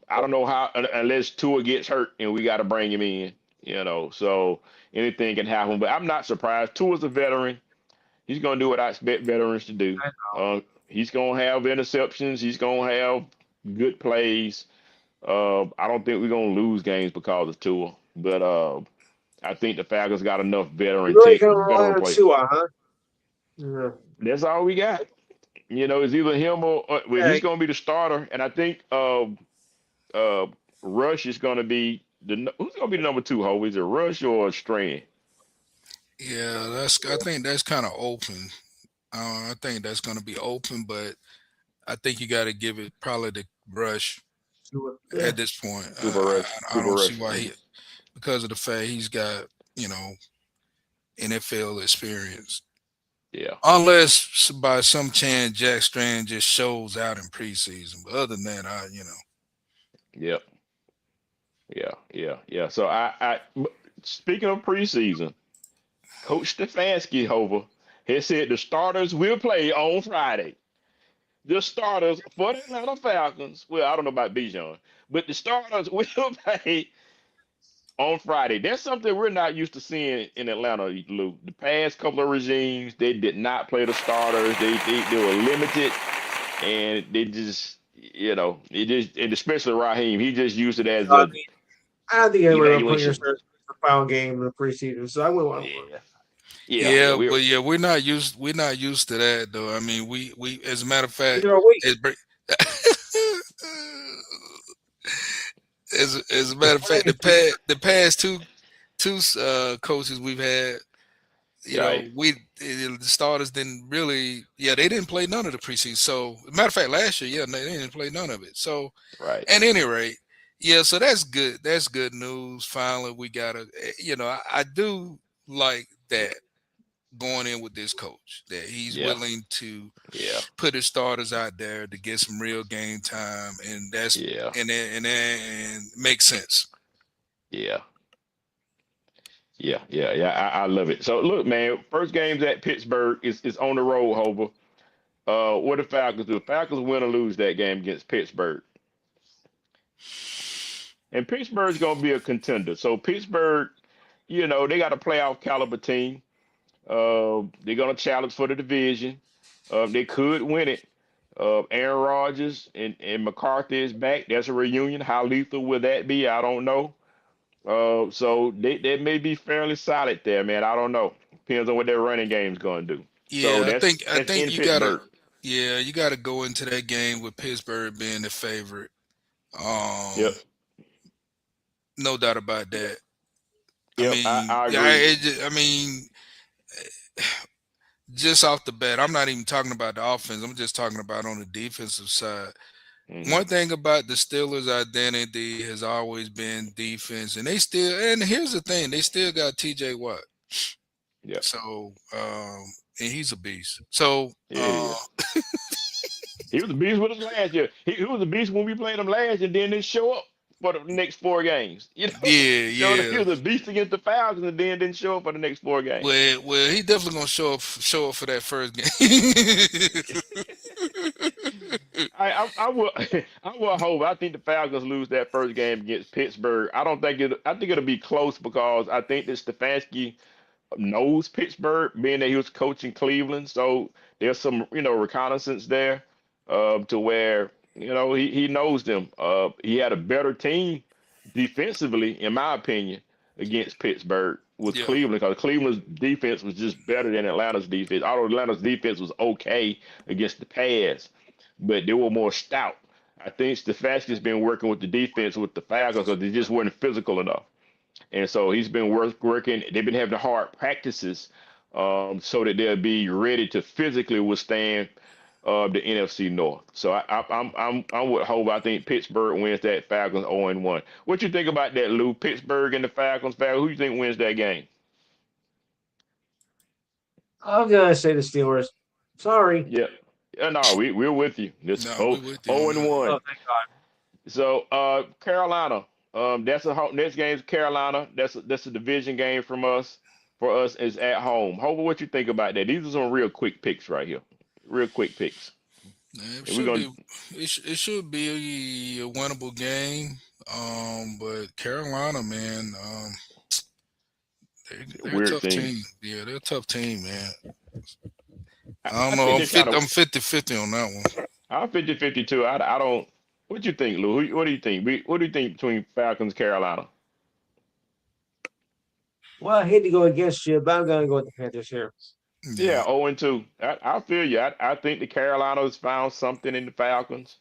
I don't know how unless Tua gets hurt and we got to bring him in. So anything can happen. But I'm not surprised. Tua's a veteran. He's gonna do what I expect veterans to do. I He's gonna have interceptions. He's gonna have good plays. I don't think we're gonna lose games because of Tua, but I think the Falcons got enough You really kind of rely veteran on play. Tua, huh? Yeah. That's all we got. It's either him or well, he's Okay. gonna be the starter, and I think uh, Rush is gonna be who's gonna be the number two. Ho, is it Rush or Strand? Yeah, I think that's kind of open. I think that's going to be open, but I think you got to give it probably the Rush Tua. Yeah. at this point. Cooper Rush. I Cooper don't see Rush. why he, because of the fact he's got, you know, NFL experience. Yeah. Unless by some chance Jack Strand just shows out in preseason. But other than that, Yep. Yeah. So speaking of preseason, Coach Stefanski over has said the starters will play on Friday. The starters for the Atlanta Falcons. Well, I don't know about Bijan, but the starters will play on Friday. That's something we're not used to seeing in Atlanta, Lou. The past couple of regimes, they did not play the starters. They were limited, and they just it just and especially Raheem, he just used it as I a mean, I don't think anybody would put your evaluation. starts in the final game in the preseason, so I wouldn't want to. Yeah, yeah. yeah, but yeah, we're not used to that though. I mean, we as a matter of fact, Either way, as, as a matter of fact, the past two coaches we've had, Right, the starters didn't really, they didn't play none of the preseason. So, matter of fact, last year, they didn't play none of it. So, right. at any rate, so that's good. That's good news. Finally, we got I do like that going in with this coach that he's Yeah, willing to yeah, put his starters out there to get some real game time, and that's yeah, and makes sense. yeah, yeah. I love it. So look, man, first game's at Pittsburgh. Is on the road, Hover. What the Falcons do? The Falcons win or lose that game against Pittsburgh. And Pittsburgh's gonna be a contender. So Pittsburgh, they got a playoff caliber team. They're gonna challenge for the division. They could win it. Aaron Rodgers and McCarthy is back. That's a reunion. How lethal will that be? I don't know. So they may be fairly solid there, man. I don't know. Depends on what their running game's gonna do. So Yeah, I that's think in Pittsburgh. you gotta go into that game with Pittsburgh being the favorite. Yep. No doubt about that. I Yep. mean, I agree. I mean, just off the bat, I'm not even talking about the offense. I'm just talking about on the defensive side. Hmm. One thing about the Steelers' identity has always been defense, and and here's the thing, they still got TJ Watt. Yep. So, and he's a beast. So, Yeah, it is. He was a beast with us last year. He was a beast when we played him last year, and then didn't show up for the next four games. yeah, He yeah. was a beast against the Falcons, and then didn't show up for the next four games. Well, he definitely gonna show up for that first game. I will I will hope. I think the Falcons lose that first game against Pittsburgh. I don't think it. I think it'll be close because I think that Stefanski knows Pittsburgh, being that he was coaching Cleveland. So there's some, reconnaissance there, to where he knows them. He had a better team defensively, in my opinion, against Pittsburgh with yeah, Cleveland because Cleveland's defense was just better than Atlanta's defense. Although Atlanta's defense was okay against the pass, but they were more stout. I think Stefanski's been working with the defense with the Falcons because they just weren't physical enough. And so he's been working. They've been having hard practices, so that they'll be ready to physically withstand the NFC North. So I'm with Hope. I think Pittsburgh wins that Falcons 0-1. What you think about that, Lou? Pittsburgh and the Falcons. Who you think wins that game? I'm gonna say the Steelers. Sorry. Yeah. No, we're with you. This no, we 0 with you 0 on and that. Oh, 1. thank God. So Carolina. That's a home. Next game's Carolina. That's a division game from us. For us is at home. Hope, what you think about that? These are some real quick picks right here. Real quick picks. It And we're should gonna be it should be a winnable game. But Carolina, man, They're a Weird tough team. team. Yeah, they're a tough team, man. I, I don't I know. think they kind of. I'm 50-50 on that one. I'm 50-50 too. I don't. What you think, Lou? What do you think? What do you think between Falcons, Carolina? Well, I hate to go against you, but I'm going to go with the Panthers here. Yeah, Yeah. 0-2. I feel you. I think the Carolinas found something in the Falcons.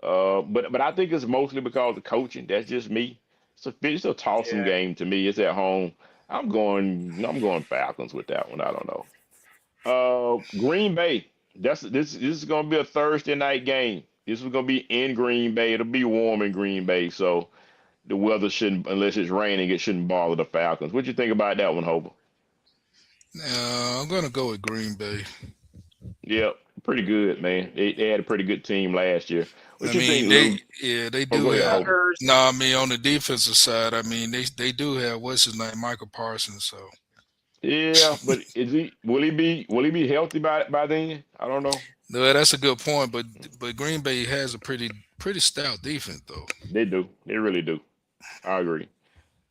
But I think it's mostly because of coaching. That's just me. It's a tossing Yeah. game to me. It's at home. I'm going Falcons with that one. I don't know. Green Bay. This is gonna be a Thursday night game. This is gonna be in Green Bay. It'll be warm in Green Bay, so the weather shouldn't, unless it's raining, it shouldn't bother the Falcons. What you think about that one, Hober? I'm gonna go with Green Bay. Yeah, pretty good, man. They had a pretty good team last year. What I you mean, think, Lou? they Oh, do go ahead, have. Hober. Packers. No, I mean on the defensive side, I mean they do have what's his name, Michael Parsons. So Yeah, but is he? Will he be healthy by then? I don't know. no, that's a good point. But Green Bay has a pretty stout defense though. They do. They really do. I agree.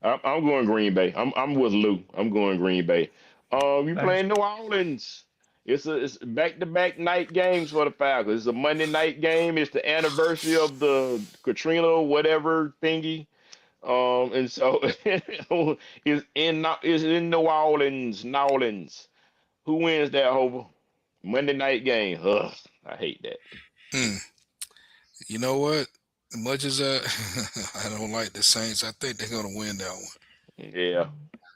I'm going Green Bay. I'm with Lou. I'm going Green Bay. We Thanks. playing New Orleans. It's back-to-back night games for the Falcons. It's a Monday night game. It's the anniversary of the Katrina whatever thingy. And so it's in New Orleans. New Orleans. Who wins that, Hover? Monday night game. Ugh, I hate that. Hmm. You know what? As much as I don't like the Saints, I think they're gonna win that one. Yeah.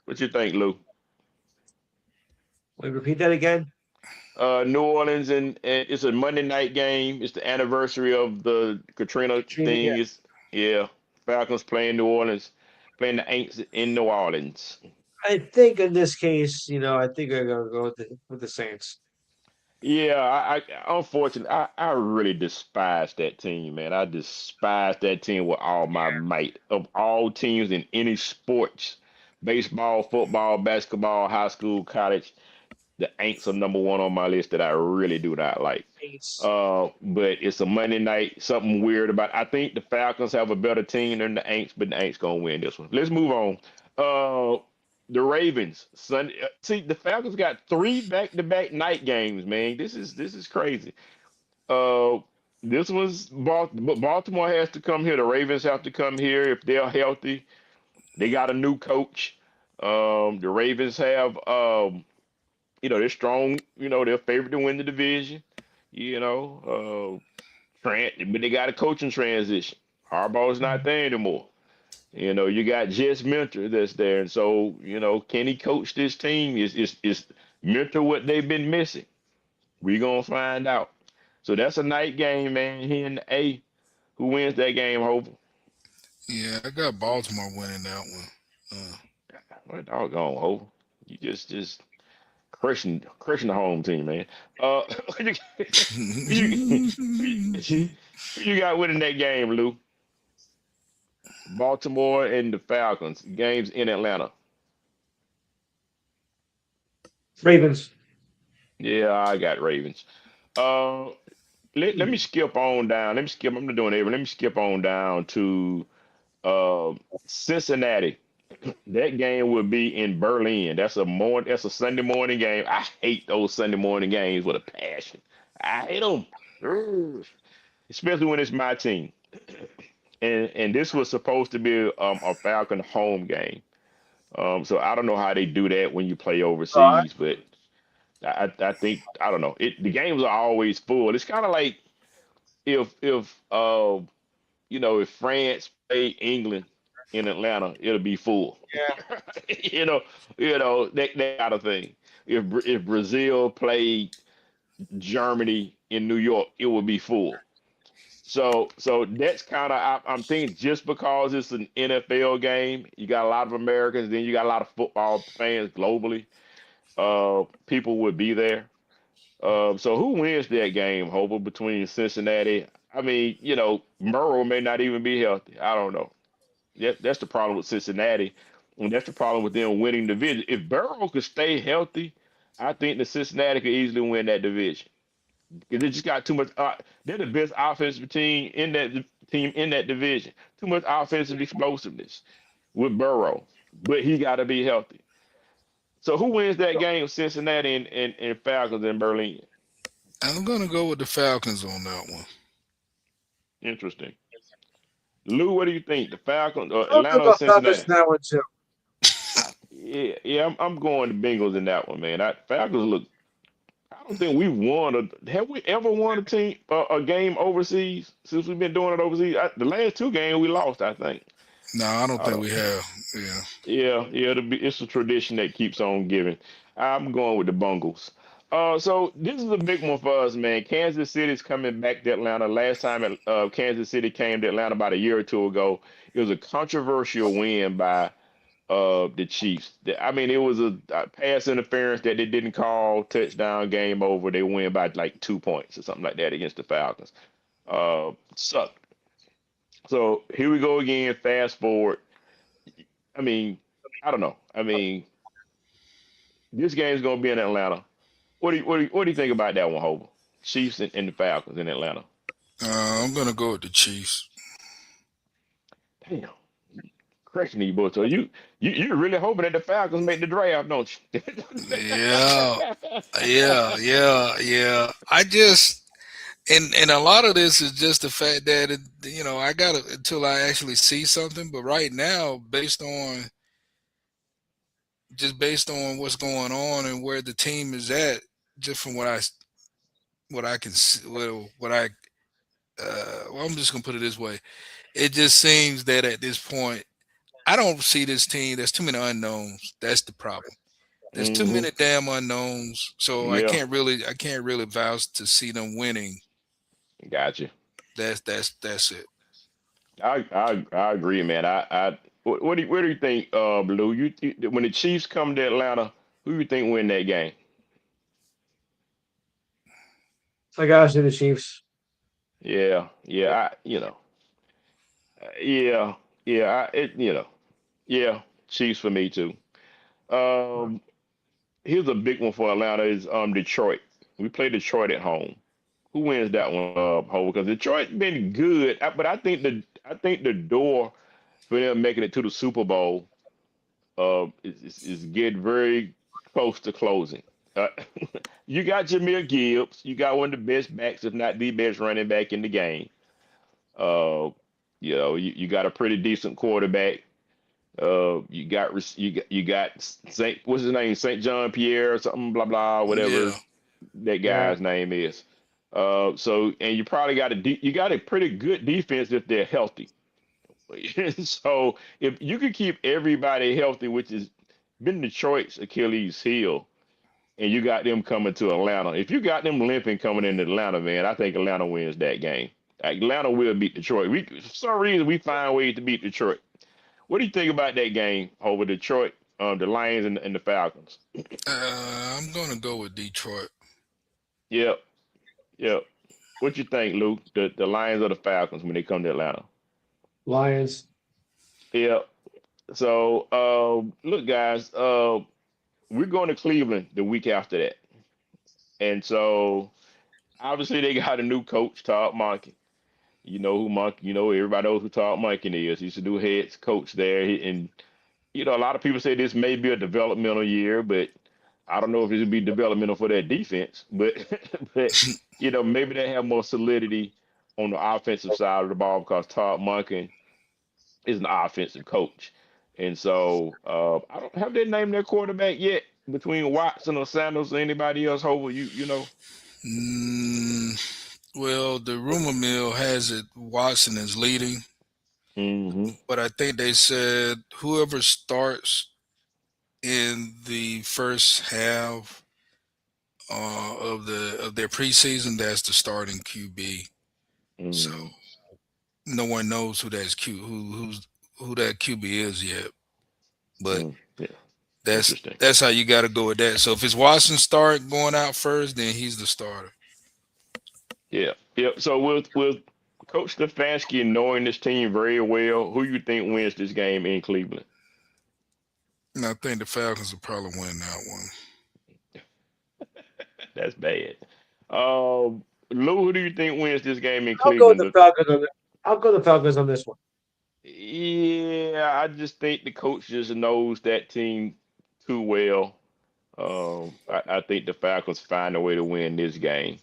What you think, Lou? We repeat that again. New Orleans, and it's a Monday night game. It's the anniversary of the Katrina Katrina, yeah. thing. Yeah, Falcons playing New Orleans, playing the Aints in New Orleans. I think in this case, I think I'm going to go with the Saints. Yeah, unfortunately, I really despise that team, man. I despise that team with all my might. Of all teams in any sports, baseball, football, basketball, high school, college, the Aints are number one on my list that I really do not like. Saints. But it's a Monday night. Something weird about. I think the Falcons have a better team than the Aints, but the Aints gonna win this one. Let's move on. The Ravens. Sunday. See, the Falcons got three back-to-back night games. Man, this is crazy. Uh, this was Baltimore has to come here. The Ravens have to come here if they're healthy. They got a new coach. The Ravens have they're strong. They're favored to win the division. But they got a coaching transition. Harbaugh's not there anymore. You got Jess Mentor that's there, and so can he coach this team? Is Mentor what they've been missing? We gonna find out. So that's a night game, man. Here in the A, who wins that game? Hope. Yeah, I got Baltimore winning that one. What doggone Hope? You just crushing the home team, man. Uh, you, you got winning that game, Lou. Baltimore and the Falcons. Games in Atlanta. Ravens. Yeah, I got Ravens. Uh, let me skip on down. Let me skip. I'm not doing it. Let me skip on down to uh, Cincinnati. That game will be in Berlin. That's a Sunday morning game. I hate those Sunday morning games with a passion. I hate them, especially when it's my team. And this was supposed to be a Falcon home game. So I don't know how they do that when you play Uh, overseas, but I think I don't know. The games are always full. It's kind of like if France played England in Atlanta, it'll be full. yeah. you know, that kind of thing. If Brazil played Germany in New York, it would be full. So that's kind of I'm thinking just because it's an NFL game, you got a lot of Americans, then you got a lot of football fans globally. People would be there. So who wins that game, Hobart, between Cincinnati? I mean, Burrow may not even be healthy. I don't know. That's the problem with Cincinnati, and that's the problem with them winning the division. If Burrow could stay healthy, I think the Cincinnati could easily win that division. Because they just got too much. They're the best offensive team in that division. Too much offensive explosiveness with Burrow, but he got to be healthy. So who wins that game? Cincinnati and Falcons in Berlin. I'm gonna go with the Falcons on that one. Interesting. Lou, what do you think? The Falcons or I'll go Atlanta or the Falcons in Cincinnati? that one too. Yeah, I'm going the Bengals in that one, man. Falcons look. I don't think we won a. Have we ever won a game overseas since we've been doing it overseas? The last two games we lost, I think. No, I don't I think don't. we have. Yeah. Yeah. It's a tradition that keeps on giving. I'm going with the Bungles. So this is a big one for us, man. Kansas City's coming back to Atlanta. Last time Kansas City came to Atlanta about a year or two ago, it was a controversial win by the Chiefs. I mean, it was a pass interference that they didn't call, touchdown, game over. They win by like 2 points or something like that against the Falcons. Sucked. So here we go again. Fast forward. I mean, I don't know. I mean, this game's gonna be in Atlanta. What do you think about that one, Hova? Chiefs and the Falcons in Atlanta. I'm gonna go with the Chiefs. Damn, correction you boys. So you're really hoping that the Falcons make the draft, don't you? Yeah, yeah. I just and a lot of this is just the fact that I gotta until I actually see something. But right now, based on what's going on and where the team is at, just from what I can see, what I well, I'm just gonna put it this way. It just seems that at this point, I don't see this team. There's too many unknowns. That's the problem. There's too Hmm. many damn unknowns. So Yeah, I can't really vouch to see them winning. gotcha. That's it. I agree, man. What do you think, Blue? When the Chiefs come to Atlanta, who you think win that game? I gotta say the Chiefs. Yeah. Yeah, yeah. Yeah. Chiefs for me too. Um, Here's a big one for Atlanta is Detroit. We play Detroit at home. Who wins that one, Ho? Because Detroit's been good, but I think the door for them making it to the Super Bowl is getting very close to closing. Uh, you got Jameer Gibbs. You got one of the best backs, if not the best running back in the game. Uh, you got a pretty decent quarterback. You got Saint, what's his name, Saint John Pierre or something, blah blah, whatever Yeah. that Yeah. guy's name is. So and you probably got a pretty good defense if they're healthy. So if you could keep everybody healthy, which has been Detroit's Achilles heel, and you got them coming to Atlanta, if you got them limping coming into Atlanta, man, I think Atlanta wins that game. Atlanta will beat Detroit. For some reason, we find ways to beat Detroit. What do you think about that game over Detroit, the Lions and the Falcons? I'm gonna go with Detroit. Yep, yep. What you think, Luke? The Lions or the Falcons when they come to Atlanta? Lions. Yep. So, look, guys, we're going to Cleveland the week after that, and so obviously they got a new coach, Todd Monken. You know who Monken? Everybody knows who Todd Monken is. He's the new head coach there, and a lot of people say this may be a developmental year, but I don't know if it would be developmental for that defense. But but maybe they have more solidity on the offensive side of the ball because Todd Monken is an offensive coach. And so I don't have they named their quarterback yet between Watson or Sanders or anybody else. Hopefully, you know. Mm, well, the rumor mill has it Watson is leading, Hmm. but I think they said whoever starts in the first half of their preseason, that's the starting QB. So Hmm. no one knows who that QB is yet. But Yeah, that's interesting. that's how you got to go with that. So if it's Watson start going out first, then he's the starter. Yeah, yeah. So with Coach Stefanski knowing this team very well, who you think wins this game in Cleveland? And I think the Falcons will probably win that one. That's bad. Lou, who do you think wins this game in I'll go with Cleveland? the Falcons on I'll go with the Falcons on this one. Yeah, I just think the coach just knows that team too well. I think the Falcons find a way to win this game.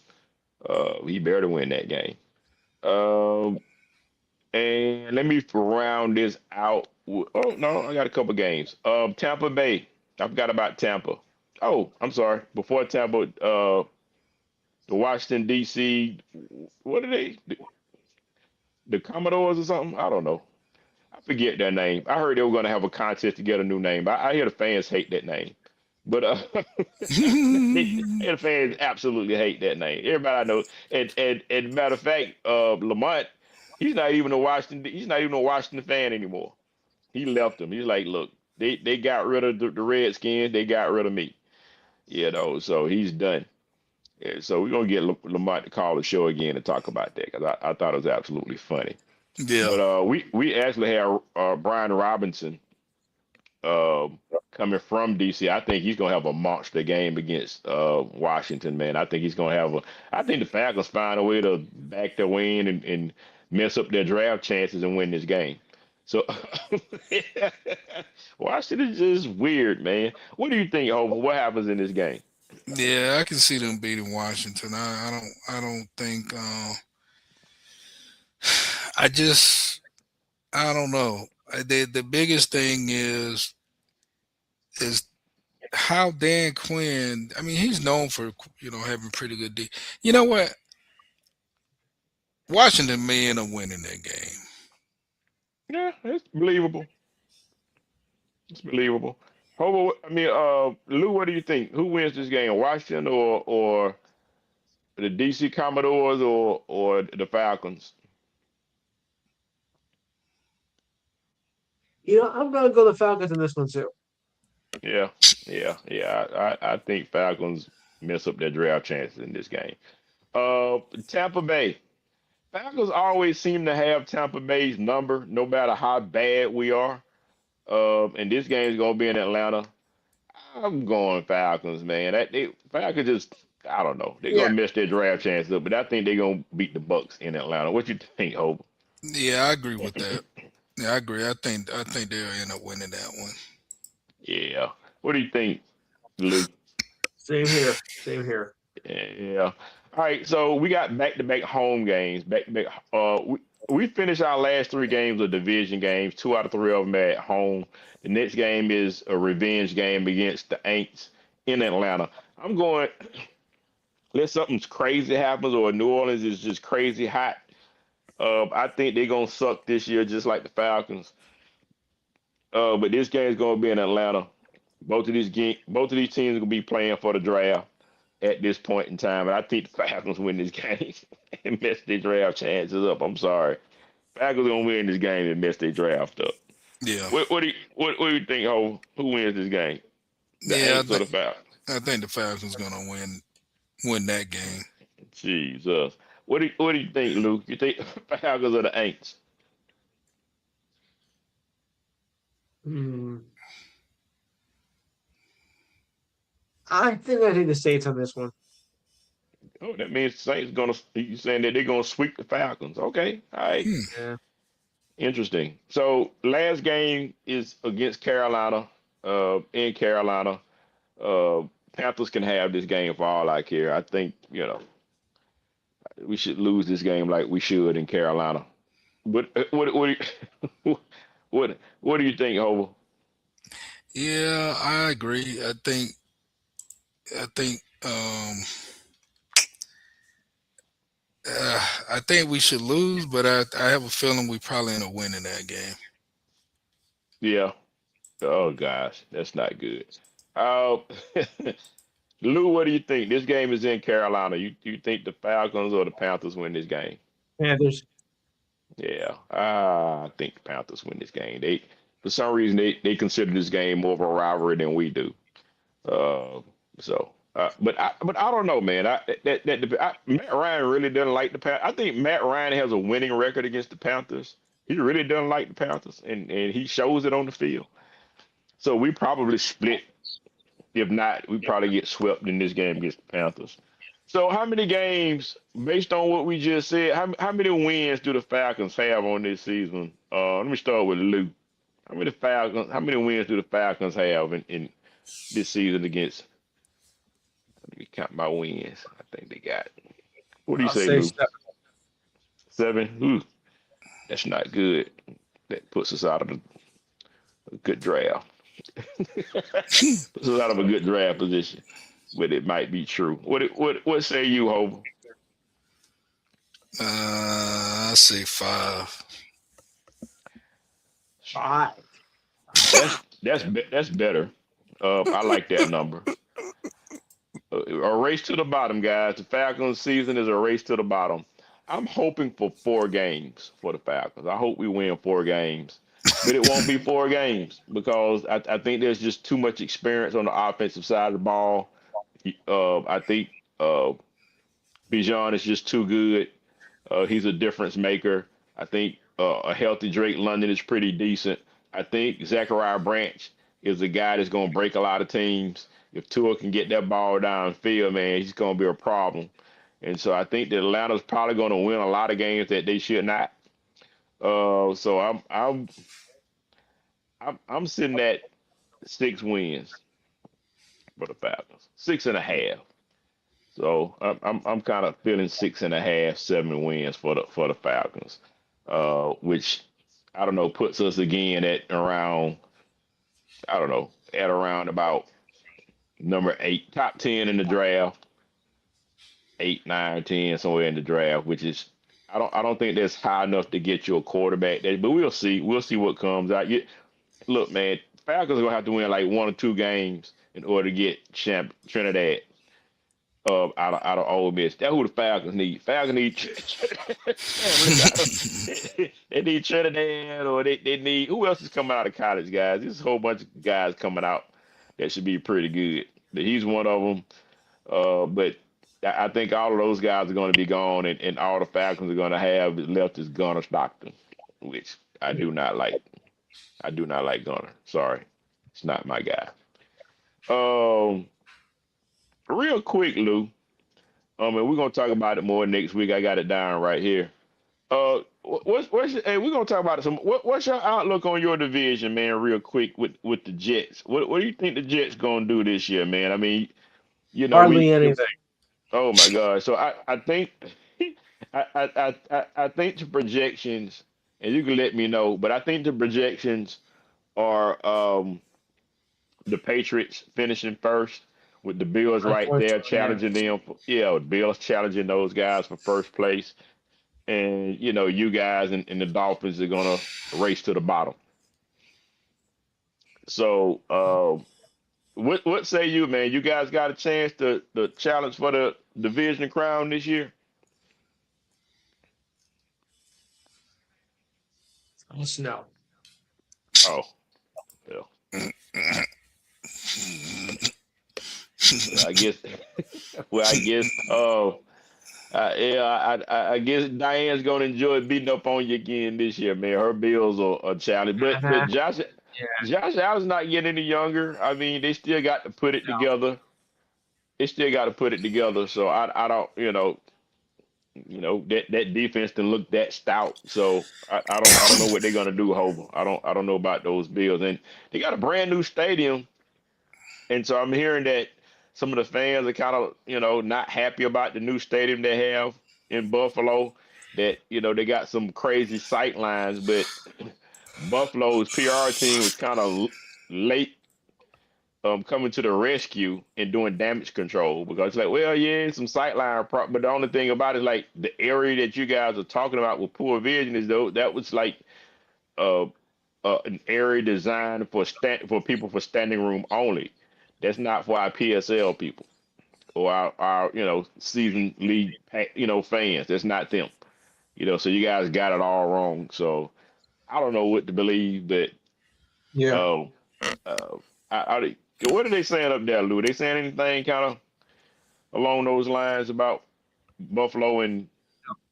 He better win that game. Um, and let me round this out. Oh no, I got a couple games. Tampa Bay. I forgot about Tampa. Oh, I'm sorry. Before Tampa, the Washington D.C. What are they? The Commodores or something? I don't know. I forget their name. I heard they were going to have a contest to get a new name. I hear the fans hate that name. But the fans absolutely hate that name. Everybody I know, and matter of fact, Lamont, he's not even a Washington fan anymore. He left them. He's like, look, they got rid of the Redskins. They got rid of me. So he's done. Yeah, so we're gonna get Lamont to call the show again and talk about that because I thought it was absolutely funny. Yeah. But we actually have Brian Robinson uh, coming from DC. I think he's gonna have a monster game against Washington, man. I think he's gonna have a. I think the Falcons find a way to back their win and mess up their draft chances and win this game. So Washington is just weird, man. What do you think, Hova? What happens in this game? Yeah, I can see them beating Washington. I don't think I just I don't know. The biggest thing is how Dan Quinn. I mean, he's known for having pretty good D. You know what? Washington may end up winning that game. Yeah, it's believable. It's believable. Hova, I mean, Lou, what do you think? Who wins this game, Washington or the DC Commodores or the Falcons? I'm gonna go the Falcons in this one too. Yeah, yeah. I think Falcons mess up their draft chances in this game. Tampa Bay. Falcons always seem to have Tampa Bay's number, no matter how bad we are. And this game is gonna be in Atlanta. I'm going Falcons, man. Falcons just, I don't know. They're Yeah. gonna mess their draft chances up, but I think they're gonna beat the Bucks in Atlanta. What you think, Hope? Yeah, I agree with that. Yeah, I agree. I think they'll end up winning that one. Yeah. What do you think, Lou? Same here. Same here. Yeah. All right. So we got back-to-back home games. Back-to-back. We finished our last three games of division games. Two out of three of them at home. The next game is a revenge game against the Aints in Atlanta. I'm going. Unless something crazy happens or New Orleans is just crazy hot. I think they're gonna suck this year, just like the Falcons. But this game is gonna be in Atlanta. Both of these teams are gonna be playing for the draft at this point in time, and I think the Falcons win this game and mess their draft chances up. I'm sorry, Falcons gonna win this game and mess their draft up. Yeah. What do you think? Who wins this game? The Yeah, Aints or the Falcons? I think the Falcons gonna win that game. Jesus, what do you think, Luke? You think the Falcons or the Aints? Hmm. I think the Saints on this one. Oh, that means Saints gonna. You saying that they're gonna sweep the Falcons? Okay, all right, Hmm. Yeah. interesting. So last game is against Carolina, in Carolina. Uh, Panthers can have this game for all I care. I think we should lose this game like we should in Carolina. But what do you think, Hova? Yeah, I agree. I think we should lose, but I have a feeling we probably end up winning that game. Yeah. Oh gosh, that's not good. Uh, Lou, what do you think? This game is in Carolina. You think the Falcons or the Panthers win this game? Panthers. Yeah, I think the Panthers win this game. They, for some reason, they consider this game more of a rivalry than we do. Uh, but I don't know, man. Matt Ryan really doesn't like the Panthers. I think Matt Ryan has a winning record against the Panthers. He really doesn't like the Panthers, and he shows it on the field. So we probably split. If not, we probably get swept in this game against the Panthers. So how many games, based on what we just said, how many wins do the Falcons have on this season? Let me start with Lou. How many wins do the Falcons have in this season against? Let me count my wins. I think they got. What do you I'll say, say Lou? seven. 7? Ooh, that's not good. That puts us out of a good draft. Puts us out of a good draft position. But it might be true. What say you, Hope? I say 5. Five. That's better. I like that number. A race to the bottom, guys. The Falcons season is a race to the bottom. I'm hoping for 4 games for the Falcons. I hope we win 4 games, but it won't be 4 games because I think there's just too much experience on the offensive side of the ball. I think uh, Bijan is just too good. He's a difference maker. I think a healthy Drake London is pretty decent. I think Zachariah Branch is a guy that's going to break a lot of teams. If Tua can get that ball downfield, man, he's going to be a problem. And so I think that Atlanta's probably going to win a lot of games that they should not. So I'm sitting at 6 wins for the Falcons, 6.5. So I'm kind of feeling 6.5, 7 wins for the Falcons, which I don't know puts us again at around I don't know at around about number 8, top 10 in the draft, 8, 9, 10 somewhere in the draft, which is I don't think that's high enough to get you a quarterback. But we'll see. We'll see what comes out. Look, man, Falcons are gonna have to win like 1 or 2 games in order to get Trinidad out of Ole Miss. That's who the Falcons need. Falcons need they need Trinidad or they need who else is coming out of college, guys? There's a whole bunch of guys coming out that should be pretty good. But he's one of them. But I think all of those guys are going to be gone, and all the Falcons are going to have left is Gunner Stockton, which I do not like. I do not like Gunner. Sorry, it's not my guy. Um, Real quick, Lou. And we're gonna talk about it more next week. I got it down right here. Hey, we're gonna talk about it some. What's your outlook on your division, man? Real quick with the Jets. What do you think the Jets gonna do this year, man? I mean, Hardly anything. oh my God. So I think I think the projections, and you can let me know, but I think the projections are the Patriots finishing first with the Bills right there Unfortunately, yeah. challenging them. Yeah, the Bills challenging those guys for first place, and you guys and the Dolphins are gonna race to the bottom. So, what say you, man? You guys got a chance to challenge for the division crown this year? Let's know. Oh, well, I guess. Well, I guess. Yeah, I guess Diane's gonna enjoy beating up on you again this year, man. Her bills are challenged, but Uh-huh. Yeah. Josh Allen's not getting any younger. I mean, they still got to put it No. together. They still got to put it together. So I don't that defense didn't look that stout. So I don't know what they're gonna do, Hova. I don't know about those Bills, and they got a brand new stadium, and so I'm hearing that some of the fans are kind of not happy about the new stadium they have in Buffalo. That they got some crazy sight lines, but Buffalo's PR team was kind of late coming to the rescue and doing damage control because it's like, well, yeah, some sightline prop, but the only thing about it is like the area that you guys are talking about with poor vision is though that was like uh, an area designed for people for standing room only. That's not for our PSL people or our season league fans. That's not them. So you guys got it all wrong. So I don't know what to believe, but Yeah. um, uh, what are they saying up there, Lou? They saying anything kind of along those lines about Buffalo and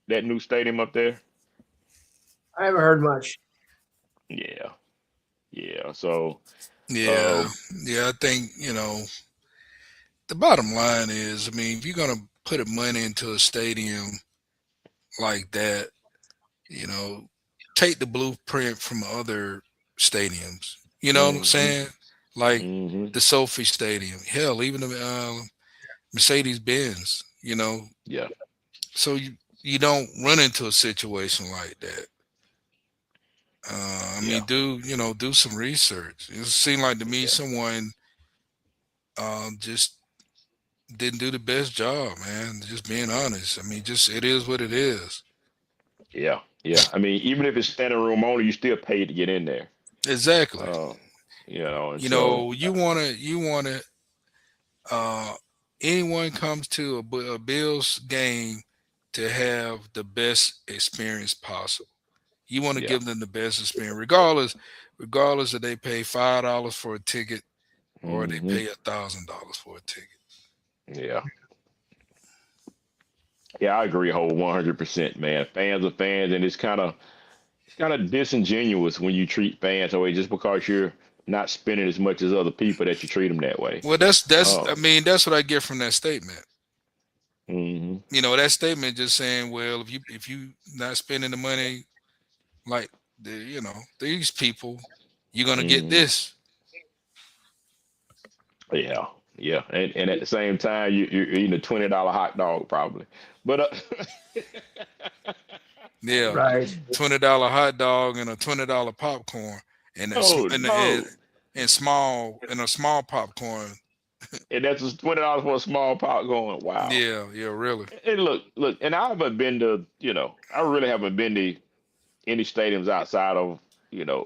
that new stadium up there? I haven't heard much. Yeah, yeah. So, Yeah, um, yeah. I think the bottom line is, I mean, if you're gonna put money into a stadium like that, you know, take the blueprint from other stadiums. You know what I'm hmm saying? Like hmm the SoFi Stadium. Hell, even the Mercedes Benz, you know. Yeah, So you don't run into a situation like that. I yeah, mean, do some research. It seemed like to me yeah, someone just didn't do the best job, man. Just being honest. I mean, just it is what it is. yeah, yeah. I mean, even if it's standing room only, you still paid to get in there. Exactly. Uh, and You so know, you wanna uh anyone comes to a Bills game to have the best experience possible. You want to yeah, give them the best experience, regardless if they pay $5 for a ticket or they hmm pay $1,000 for a ticket. yeah, yeah. I agree, whole 100%, man. Fans are fans, and it's kind of disingenuous when you treat fans that way just because you're not spending as much as other people that you treat them that way. Well, that's Oh, I mean that's what I get from that statement. hmm You know, that statement just saying, well, if you not spending the money like these people, you're gonna get hmm this. yeah, yeah. And at the same time, you're eating a $20 hot dog probably. But Yeah, Right. $20 hot dog and a $20 popcorn and a, sm- oh no, and a small popcorn. and that's just $20 for a small pot going. Wow. Yeah, yeah, really. And look, and I haven't been to, I really haven't been to any stadiums outside of,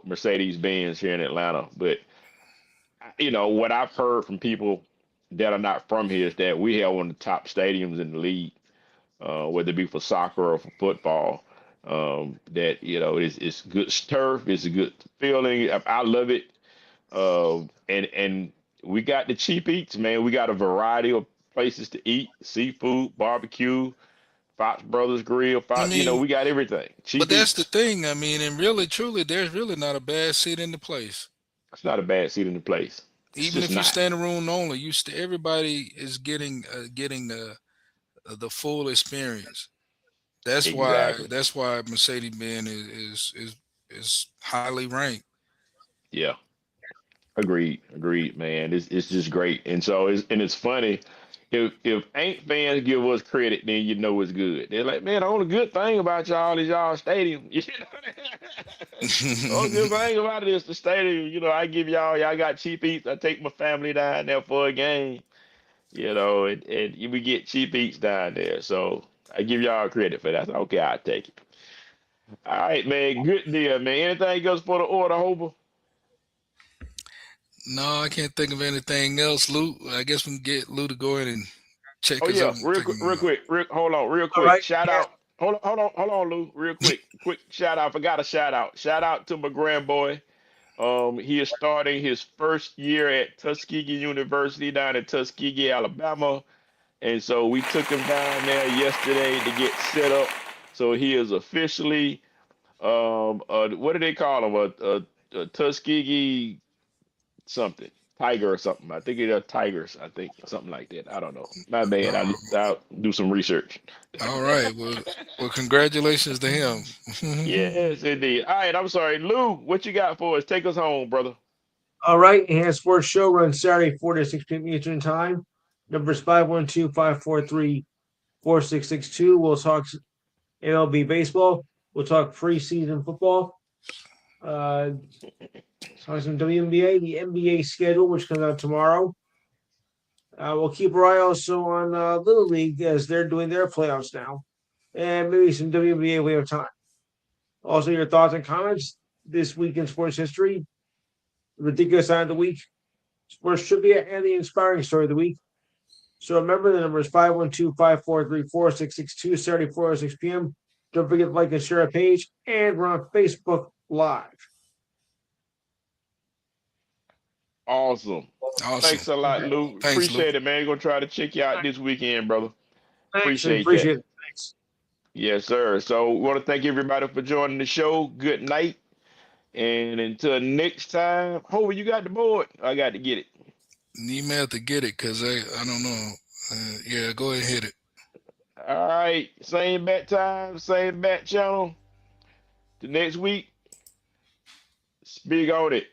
Mercedes Benz here in Atlanta. But, what I've heard from people that are not from here is that we have one of the top stadiums in the league, whether it be for soccer or for football. That, it's good turf, it's a good feeling. I love it. And we got the cheap eats, man. We got a variety of places to eat, seafood, barbecue, Fox Brothers Grill, I Fox, mean, we got everything. but Cheap that's the eats. thing. I mean, and really, truly, there's really not a bad seat in the place. It's not a bad seat in the place. It's Even just if you not. stand room only, everybody is getting the full experience. That's why Exactly. that's why Mercedes Benz is highly ranked. Yeah. Agreed. Agreed, man. It's just great. And it's funny. If ain't fans give us credit, then you know it's good. They're like, man, the only good thing about y'all is y'all stadium. The only good thing about it is the stadium. I give y'all got cheap eats. I take my family down there for a game. And we get cheap eats down there. So I give y'all credit for that. Okay, I'll take it. All right, man. Good deal, man. Anything else for the order, Hober? No, I can't think of anything else. Lou, I guess we can get Lou to go in and check Oh us up yeah, and real take quick, him real out. quick, hold on, real All quick. right. Shout Yeah. out. Hold on, Lou. Real quick shout out. Forgot a shout out. Shout out to my grandboy. He is starting his first year at Tuskegee University down in Tuskegee, Alabama. And so we took him down there yesterday to get set up. So he is officially, what do they call him? A Tuskegee something, tiger or something. I think they're tigers. I think something like that. I don't know. My bad. Uh, I'll do some research. all right. Well, congratulations to him. Yes, indeed. All right. I'm sorry, Lou. What you got for us? Take us home, brother. All right. And Sports Show runs Saturday, 4 to 6 p.m. Eastern Time. Numbers 512-543-4662. We'll talk MLB baseball. We'll talk preseason football. Uh, talk some WNBA, the NBA schedule, which comes out tomorrow. We'll keep our eye also on Little League as they're doing their playoffs now, and maybe some WNBA if we have time. Also, your thoughts and comments this week in sports history, ridiculous sign of the week, sports trivia, and the inspiring story of the week. So remember the number is 512-543-4662, Saturday, 4 6 p.m. Don't forget to like and share our page, and we're on Facebook Live. Awesome. Awesome. Thanks a lot, Lou. Thanks, Lou. Appreciate it, man. Gonna try to check you out this weekend, brother. Thanks, and Appreciate that. appreciate it. Thanks. Yes, sir. So we want to thank everybody for joining the show. Good night. And until next time, Hope you got the board. I got to get it. You may have to get it because I don't know. Yeah, go ahead and hit it. All right. Same bat time, same bat channel. The next week, speak on it.